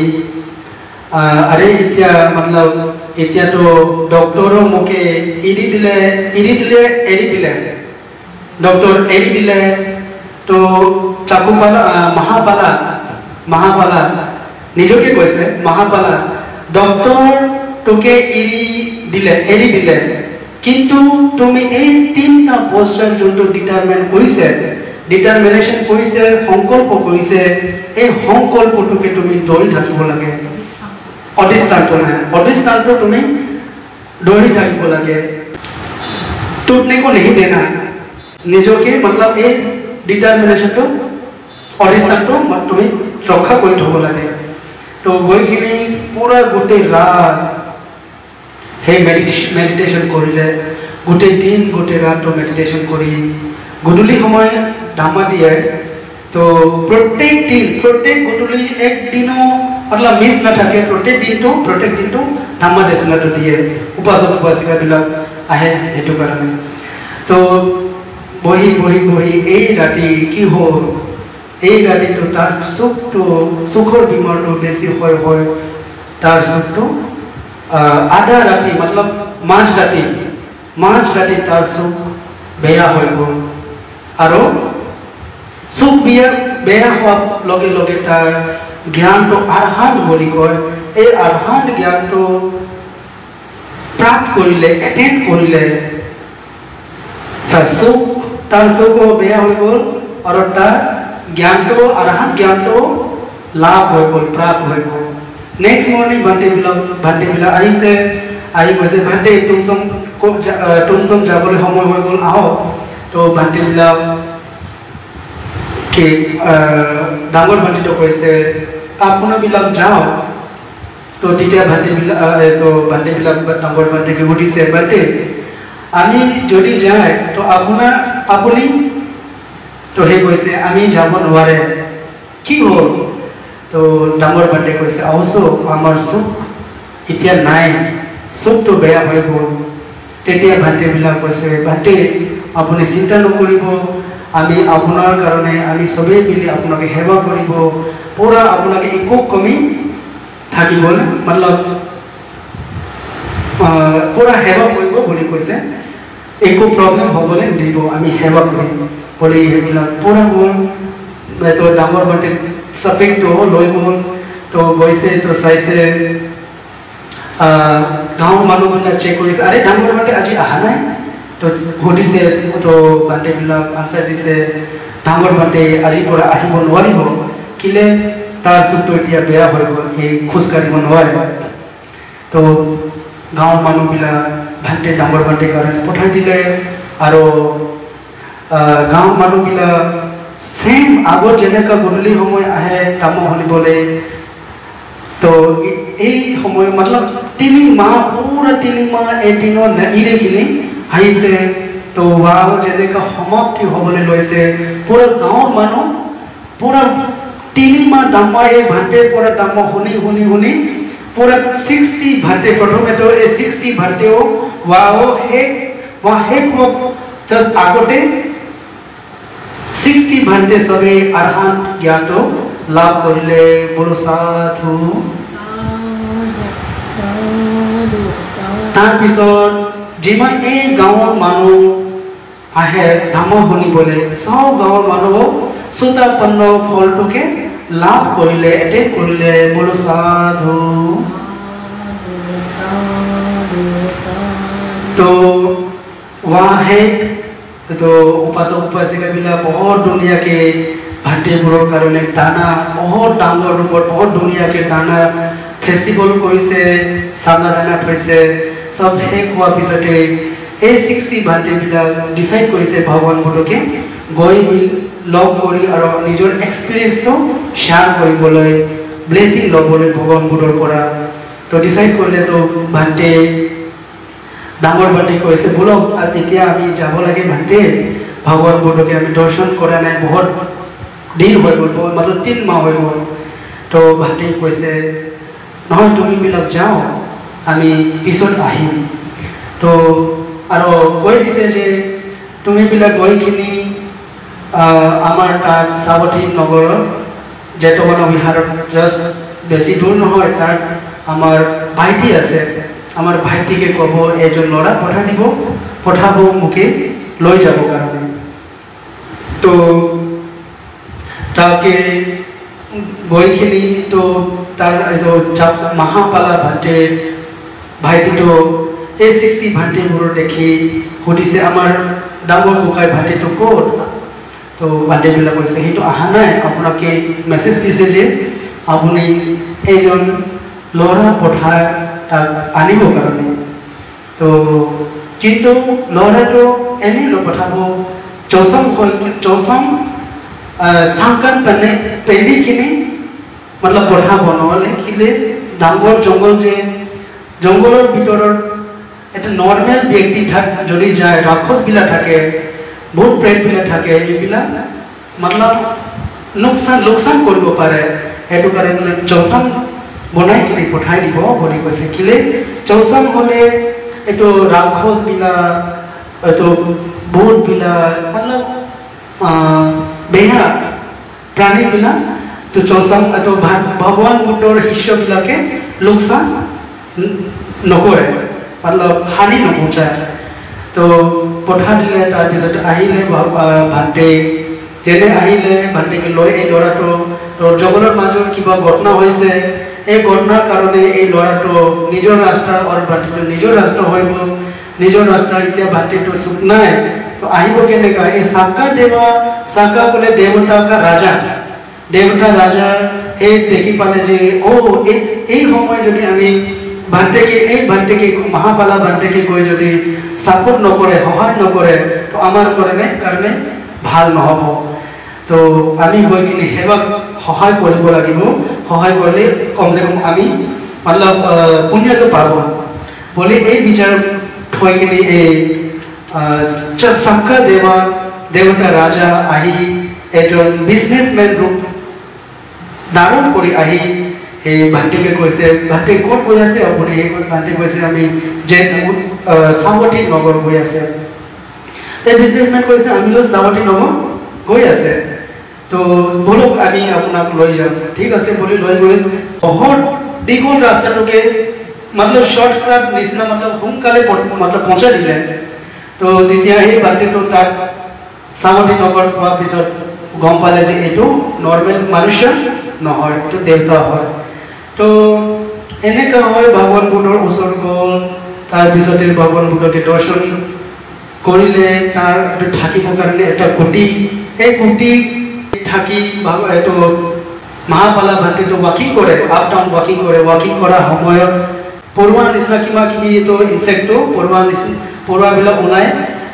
আৰে এতিয়া मतलब এতিয়া তো ডক্টৰো মোকে এৰি দিলে ডক্টৰ এৰি দিলে তো চাকুপালা মহাপালা নিজকে কৈছে মহাপালা ডক্টৰ তোকে এৰি দিলে কিন্তু তুমি এই তিনটা পোস্টাৰ যোনটো ডিটাৰমিনেশন কৰিছে সংকল্প কৰিছে এই সংকল্পটোকে তুমি ধৰি থাকিব লাগে অধিষ্ঠানটো তুমি ধৰি থাকিব লাগে टूटने को नहीं देना নিজকে मतलब এই ডিটাৰমিনেশনটো অধিষ্ঠানটো তুমি ৰক্ষা কৰি থব লাগে তো গইখিনি পুরা গোটে রাত हे मेडिटेशन करिले गोटे दिन गोटे रात मेडिटेशन करी गधुली समय धामा दिए তো প্ৰত্যেক গধূলি একদিনো मतलब মিছ নাথাকে প্ৰত্যেক দিনটো ধামা দেশনাটো দিয়ে উপাসক উপাসিকাবিলাক আহে সেইটো কাৰণে তো বহি এই ৰাতি কি হ'ল এই ৰাতিটো তাৰ সুখৰ বিমাৰটো বেছি হয় তাৰ সুখটো আধা ৰাতি मतलब মাঝ ৰাতি তাৰ সুখ বেয়া হৈ গ'ল আৰু সুখ বেয়া হোৱাৰ লগে লগে তাৰ জ্ঞানটো আৰহান বুলি কয় এই আৰহান জ্ঞানটো প্ৰাপ্ত কৰিলে এটেন্ড কৰিলে তাৰ সুখ বেয়া হৈ গ'ল আৰু তাৰ জ্ঞানটো আৰহান জ্ঞানটো লাভ হৈ গ'ল প্ৰাপ্ত হৈ গ'ল নেক্সট মৰ্নিং ভান্তিবিলাক আহিছে আহি কৈছে ভান্তি তুমচম যাবলৈ সময় হৈ গ'ল আহক তো ভান্তিবিলাক কি ডাঙৰ ভান্তিটো কৈছে আপোনাবিলাক যাওক তো তেতিয়া ভান্তিবিলাক ডাঙৰ ভান্তিকে সুধিছে ভান্তি আমি যদি যায় তো আপুনি তো সেই কৈছে আমি যাব নোৱাৰে কি হ'ল তো ডাঙৰ ভান্তি কৈছে অৱশ্য আমাৰ সুখ এতিয়া নাই সুখটো বেয়া হৈ গ'ল তেতিয়া ভান্তিবিলাক কৈছে ভান্তি আপুনি চিন্তা নকৰিব আমি আপোনাৰ কাৰণে আমি সবেই মিলি আপোনাকে সেৱা কৰিব পুৰা আপোনাকে একো কমি থাকিব मतलब পুৰা সেৱা কৰিব বুলি কৈছে একো প্ৰব্লেম হ'বলৈ দিব আমি সেৱা কৰিম বুলি সেইবিলাক পুৰা গ'ল তো ডাঙৰ ভান্তি সবেইটো লৈ গ'ল তো গৈছে তো চাইছে গাঁৱৰ মানুহবিলাক চেক কৰিছে আৰে ডাঙৰ ভান্তি আজি অহা নাই তো সুধিছে তো ভান্তিবিলাক আনচাৰ দিছে ডাঙৰ ভান্তি আজিৰ পৰা আহিব নোৱাৰিব কিলে তাৰ সুখটো এতিয়া বেয়া হৈ গ'ল এই খোজ কাঢ়িব নোৱাৰে তো গাঁৱৰ মানুহবিলাক ভান্তি ডাঙৰ ভান্তিৰ কাৰণে পঠাই দিলে আৰু গাঁৱৰ মানুহবিলাক সেম আগত যেনেকুৱা গধূলি সময় আহে কাম শুনিবলৈ তো এই সময় मतलब 3 মাহ পুৰা 3 মাহ এদিনত নেৰে কিনে আহিছে তো wow যেনেকুৱা সমাপ্তি হ'বলৈ লৈছে পুৰা গাঁৱৰ মানুহ পুৰা 3 মাহ ডাম্মা এই ভান্তিৰ পৰা ডাম্মা শুনি পুৰা 60 ভান্তি প্ৰথমেতো এই 60 ভান্তিও wow শেষ জাষ্ট আগতে 60 ভান্তি সবে আৰহান জ্ঞানটো লাভ কৰিলে বলো সাধু তাৰপিছত যিমান এই গাঁৱৰ মানুহ আহে ধাম শুনিবলৈ সব গাঁৱৰ মানুহ সুতাপন্ন ফলটোকে লাভ কৰিলে এটেন্ড কৰিলে বলো সাধু তো वाहे तो उपासक उपासिकाবিলাক बहुत ধুনীয়াকে ভান্তিবোৰৰ কাৰণে দানা বহুত ডাঙৰ ৰূপত বহুত ধুনীয়াকে দানা ফেষ্টিভেল কৰিছে চানা দানা থৈছে সব শেষ হোৱাৰ পিছতে এই 60 ভান্তিবিলাক ডিসাইড কৰিছে ভগৱান বুদ্ধকে গৈ লগ কৰি আৰু নিজৰ এক্সপেৰিয়েন্সটো শ্বেয়াৰ কৰিবলৈ ব্লেছিং ল'বলৈ ভগৱান বুদ্ধৰ পৰা তো ডিসাইড কৰিলে তো ভান্তি ডাঙৰ ভান্তি কৈছে বলক তেতিয়া আমি যাব লাগে ভান্তি ভগৱান বুদ্ধকে আমি দৰ্শন কৰা নাই বহুত দিন হৈ গ'ল मतलब 3 মাহ হৈ গ'ল তো ভান্তি কৈছে নহয় তুমি বিলাক যাও আমি পিছত আহিম তো আৰু কৈ দিছে যে তুমি বিলাক গৈ কিনি আমাৰ তাত সাৱধী নগৰ জেতবন বিহাৰত জাস্ট বেছি দূৰ নহয় তাত আমাৰ ভাইটি আছে আমার ভাইটিকে কব এজন লড়া পঠাবো মুখে লৈ যাব কারণে তো তাকে গইখিনি তো তার মহাপালা ভাইটি তো এই 60 ভান্তিবোৰ দেখি সুধিছে আমাৰ ডাঙৰ ককাই ভাইটিটো ক'ত তো ভান্তিবিলাক কৈছে সেইটো অহা নাই আপোনাকে মেছেজ দিছে যে আপুনি এজন লড়া পঠায় তাক আনিব কাৰণে তো কিন্তু লড়াটো এনে পঠাব চৌসম সাংকান পেনি কিনে मतलब পঠাব নহ'লে কিলে ডাঙৰ জংগল যে জংগলৰ ভিতৰত এটা নৰ্মেল ব্যক্তি যদি যায় ৰাক্ষসবিলাক থাকে ভূত প্ৰেতবিলাক থাকে এইবিলাক मतलब লোকচান কৰিব পাৰে সেইটো কাৰণে চৌচাম বনাই কিনে পঠাই দিব বুলি কৈছে কিলে চৌচাম হলে এইটো ৰাক্ষস বিলাক এইটো ভূত বিলাক মতলব বেয়া প্ৰাণী বিলাক তো চৌচাম এইটো ভগৱান বুদ্ধৰ শিষ্য বিলাকে লোকচান নকৰে মতলব হানি নপহুঁচায় তো পঠাই দিলে তাৰপিছত আহিলে ভান্তে যেনে আহিলে ভান্তেকে লৈ এই ল'ৰাটো তো জগতৰ মাজত কিবা ঘটনা হৈছে এই ঘটনাৰ কাৰণে এই ল'ৰাটো নিজৰ ৰাস্তা আৰু ভান্তেটো নিজৰ ৰাস্তা হৈ গ'ল নিজৰ ৰাস্তা এতিয়া ভান্তেটো সুখ নাই তো আহিব কেনেকুৱা এই সাকা বোলে দেৱতা ৰাজা এই দেখি পালে যে এই সময় যদি আমি ভান্তেকে মহাপালা ভান্তেকে গৈ যদি সাপোর্ট নকৰে সহায় নকৰে তো আমাৰ কাৰণে ভাল নহব তো আমি গৈ কিনে সেৱাক সহায় কৰিব লাগিব সহায় কৰিলে কমসে কম আমি মতলব পুণ্যটো পাব বুলি এই বিচাৰ থৈ কিনে এই সাকা দেৱতা ৰাজা আহি এজন বিজনেছমেন ৰূপ ধাৰণ কৰি আহি এই ভান্তিকে কৈছে ভান্তি ক'ত গৈ আছে আপুনি এই ভান্তি কৈছে আমি যে সাৱতী নগৰ গৈ আছে এই বিজনেছমেন কৈছে আমিও সাৱতী নগৰ গৈ আছে তো বলক আমি আপোনাক লৈ যাম ঠিক আছে বুলি লৈ গৈ বহুত দীঘল ৰাস্তাটোকে মতলব শৰ্টকাট নিচিনা মতলব সোনকালে মতলব পਹੁঁচাই দিলে তো তেতিয়া এই ভান্তিটো তাক সাৱতী নগৰ পোৱাৰ পিছত গম পালে যে এইটো নৰ্মেল মনুষ্য নহয় এইটো দেৱতা হয় তো এনেকা হয় ভগৱান বুদ্ধৰ ওচৰত গ'ল তাৰপিছতে ভগৱান বুদ্ধকে দৰ্শন কৰিলে তাৰ থাকিবৰ কাৰণে এটা কুটি এই কুটি থাকি এইটো মহাপালা ভান্তিটো ৱাকিং কৰে আপ ডাউন ৱাকিং কৰে ৱাকিং কৰাৰ সময়ত পৰুৱাৰ নিচিনা কিবা কিবি এইটো ইনচেক্টটো পৰুৱাবিলাক ওলাই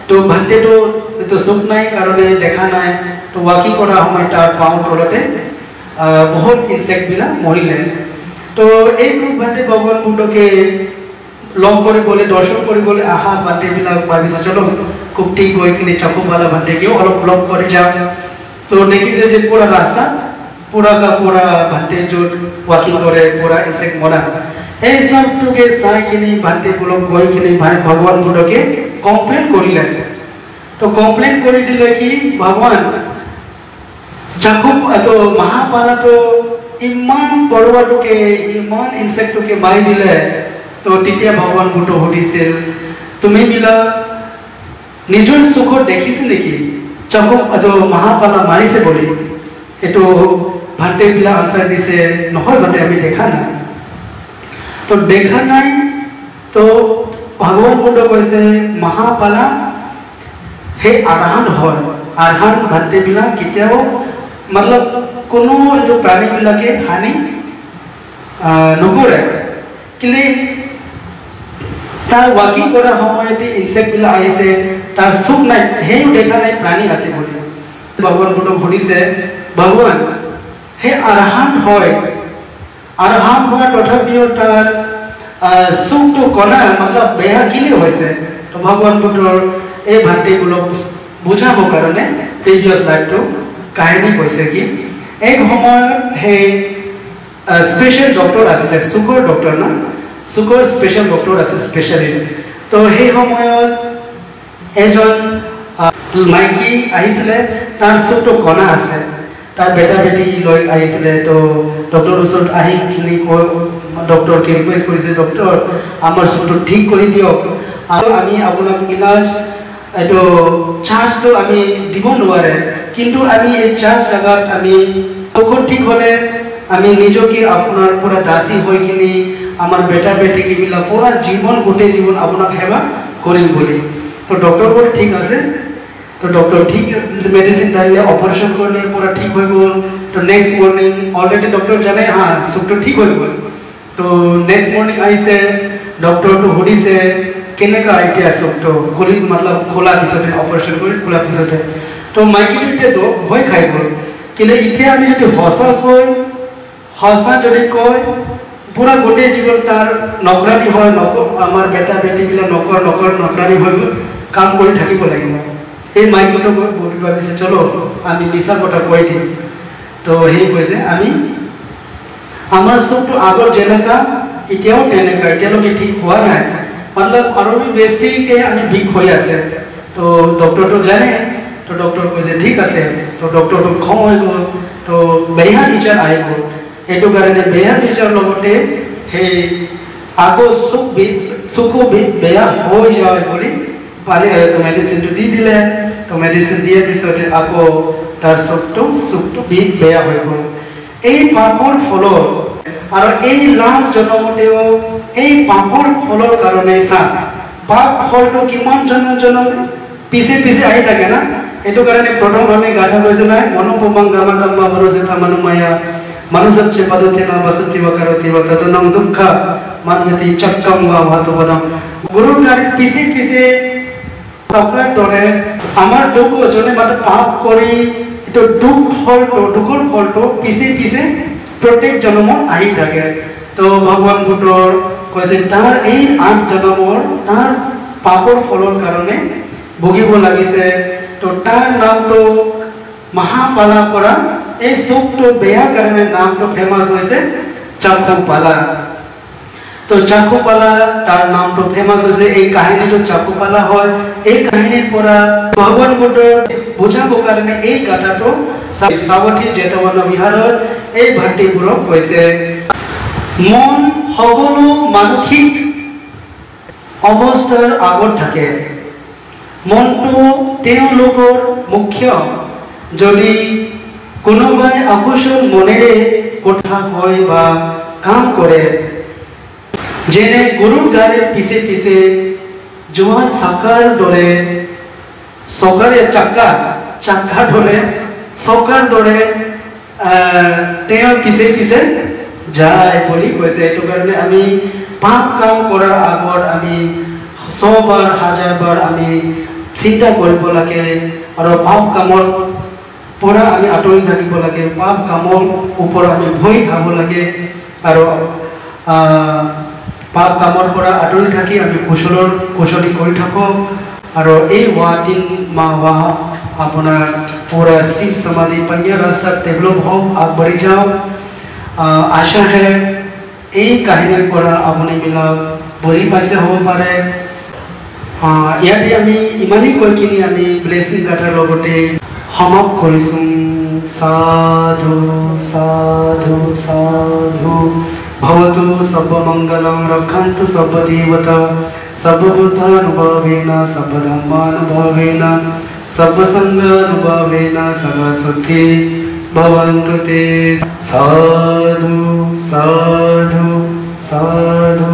তো ভান্তিটো এইটো চুপ নাই কাৰণে দেখা নাই তো ৱাকিং কৰাৰ সময়ত তাৰ পাউৰ তলতে বহুত ইনচেক্টবিলাক মৰিলে তো এই ভান্তি ভগৱান বুদ্ধকে লগ কৰিবলৈ দৰ্শন কৰিবলৈ আহা ভান্তিবিলাক ভাবিছে চলো কুটি গৈ কিনে চাকুপালা ভান্তিকেও অলপ লগ কৰি যাওঁ তো দেখিছে যে পুৰা ৰাস্তা পুৰা ভান্তি য'ত ৱাকিং কৰে পুৰা ইনচেক্ট মৰা এই সবটোকে চাই কিনে ভান্তিবিলাক গৈ কিনে ভগৱান বুদ্ধকে কমপ্লেইন কৰিলে তো কমপ্লেইন কৰি দিলে কি ভগৱান তো মহাপালাটো ইমান পৰুৱাটোকে ইমান ইনচেক্টটোকে মাৰি দিলে তো তেতিয়া ভগৱান বুদ্ধ সুধিছিল তুমি বিলাক নিজৰ চকুত দেখিছে নেকি তো মহাপালা মাৰিছে বুলি এইটো ভান্তে বিলাক আনসাৰ দিছে নহয় ভান্তে আমি দেখা নাই তো ভগৱান বুদ্ধ কৈছে মহাপালা সেই আৰহান হয় আৰহান ভান্তে বিলাক কেতিয়াও মতলব কোনো যে প্ৰাণী বিলাকে হানি নকৰে কিন্তু তাৰ ৱাকিং কৰাৰ সময়তে ইনচেক্ট বিলাক আহিছে তাৰ চুপ নাই সেই দেখা নাই প্ৰাণী আছে বুলি ভগৱান বুদ্ধ সুধিছে ভগৱান সেই আৰহান হয় আৰহান হোৱা তথাপিও তাৰ চুপটো কণা মতলব বেয়া কিনে হৈছে তো ভগৱান বুদ্ধৰ এই ভান্তিবিলাক বুজাবৰ কাৰণে প্ৰিভিয়াছ লাইফটো কাহিনী কৈছে কি এক সময়ত সেই স্পেচিয়েল ডক্টৰ আছিলে চকুৰ ডক্টৰ না চকুৰ স্পেচিয়েল ডক্টৰ আছে স্পেচিয়েলিষ্ট তো সেই সময়ত এজন মাইকী আহিছিলে তাৰ চকুটো কণা আছে তাৰ বেটা বেটি লৈ আহিছিলে তো ডক্টৰৰ ওচৰত আহি কিনে ডক্টৰকে ৰিকুৱেষ্ট কৰিছে ডক্টৰ আমাৰ চকুটো ঠিক কৰি দিয়ক আৰু আমি আপোনাক ইলাজ এইটো চাৰ্জটো আমি দিব নোৱাৰে কিন্তু আমি এই চাৰ্জ জাগাত আমি চকু ঠিক হলে আমি নিজকে আপোনাৰ পুৰা দাসী হৈ কিনে আমাৰ বেটা বেটিকে বিলাক পুৰা গোটেই জীৱন আপোনাক সেৱা কৰিম বুলি তো ডক্টৰ বোৰ ঠিক আছে তো ডক্টৰ ঠিক মেডিসিন দিলে অপাৰেশন কৰিলে পুৰা ঠিক হৈ গ'ল তো নেক্সট মৰ্নিং অলৰেডি ডক্টৰ জানে চকুটো ঠিক হৈ গ'ল তো নেক্সট মৰ্নিং আহিছে ডক্টৰটো সুধিছে কেনেকা এতিয়া চকুটো মতলব খোলা পিছতে অপাৰেশন কৰি খোলা পিছতে তো মাইকীটো ভয় খাই গ'ল কিন্তু এতিয়া আমি যদি সঁচা যদি কয় পুরা গোটে জীবন তার নকরানি হয় আমার বেটা বেটি বিলাক নকরানি হৈ কাম কৰি থাকিব লাগিব এই মাইকটো ভাবিছে চলো আমি মিছা কথা কৈ দিম তো সেই কৈছে আমি আমাৰ চকুটো আগৰ যেনেকা এতিয়াও তেনেকা এতিয়ালৈকে ঠিক হোৱা নাই मतलब আৰু বেছিকে আমি বিষ হৈ আছে তো ডক্টৰটো জানে তো ডক্টৰ কৈছে ঠিক আছে তো ডক্টৰটো খং হৈ গ'ল তো বেয়া টিচাৰ আহি গ'ল এইটো কাৰণে বেয়া টিচাৰ লগতে সেই আগৰ চকু বেয়া হৈ যায় বুলি পালে তো মেডিচিনটো দি দিলে তো মেডিচিন দিয়াৰ পিছতে আকৌ তাৰ চকুটো বেয়া হৈ গ'ল এই পাপৰ ফলত আৰু এই লাষ্ট জন্মতেও এই পাপৰ ফলৰ কাৰণে চা পাপ ফলটো কিমান জন্ম পিছে পিছে আহি থাকে না এইটো কাৰণে প্ৰথম আমি গাথা কৈছে নাই মনোপমং গামা গামা বৰসেতা মনোমায়া মনুষ্যে পদতে না বসতি বকৰতি বতদনং দুঃখ মানমতি চক্কম ওয়া ভাতবদম গুৰুৰ গাড়ি পিছে পিছে সফৰ দৰে আমাৰ দুখ জনে মানে পাপ কৰি এটো দুখৰ ফলটো পিছে পিছে प्रत्येक जन्म आही থাকে तो भगवान बुद्धर কৈছে তার এই 8 জন্মৰ তাৰ পাপৰ ফলৰ কাৰণে ভুগিব লাগিছে তো তাৰ নামটো মহাপালা পৰা এই চোকটো বেয়া কাৰণে নামটো ফেমাস হৈছে চাকুপালা তো চাকুপালা তাৰ নামটো ফেমাস হৈছে এই কাহিনীটো চাকুপালা হয় এই কাহিনীৰ পৰা ভগৱান বুদ্ধৰ বুঝাব কাৰণে এই কথাটো সাৱঠী জেতৱন বিহাৰৰ এই ভাটিবোৰক কৈছে মন সকলো মানসিক অৱস্থাৰ আগত থাকে মনটো তেওঁলোকৰ মুখ্য যদি কোনোবাই আকুশল মনেৰে কথা কয় বা কাম কৰে যেনে গৰুৰ গাড়ীৰ পিছে পিছে যোৱা চাকাৰ দৰে চকাৰে চাকা দৰে চকাৰ দৰে তেওঁ পিছে পিছে যায় বুলি কৈছে এইটো কাৰণে আমি পাপ কাম কৰাৰ আগত আমি 100 বাৰ 1000 বাৰ আমি চিন্তা কৰিব লাগে আৰু পাপ কামৰ পৰা আমি আঁতৰি থাকিব লাগে পাপ কামৰ ওপৰত আমি ভয় খাব লাগে আৰু পাপ কামৰ পৰা আঁতৰি থাকি আমি কুশলী কৰি থাকো আৰু এই ওয়াটিন মাহ আপোনাৰ पूरा शिव समाधि पंजा रास्ता डेवलप हो आग बढ़ी जाओ आशा है এই কাহিনীৰ পৰা আপুনি বিলাক বুজি পাইছে হ'ব পাৰে ইয়াতে আমি ইমানেই কৈ কিনি আমি ব্লেছিং গাথাৰ লগতে সমাপ্ত কৰিছোঁ সাধু সাধু সাধু भवतु सर्वमंगलं रक्षन्तु सर्वदेवता सर्वभूतानुभावेन सर्वधर्मानुभावेन सर्वसंगानुभावेन सर्वसुखी भवन्तु ते साधु साधु साधु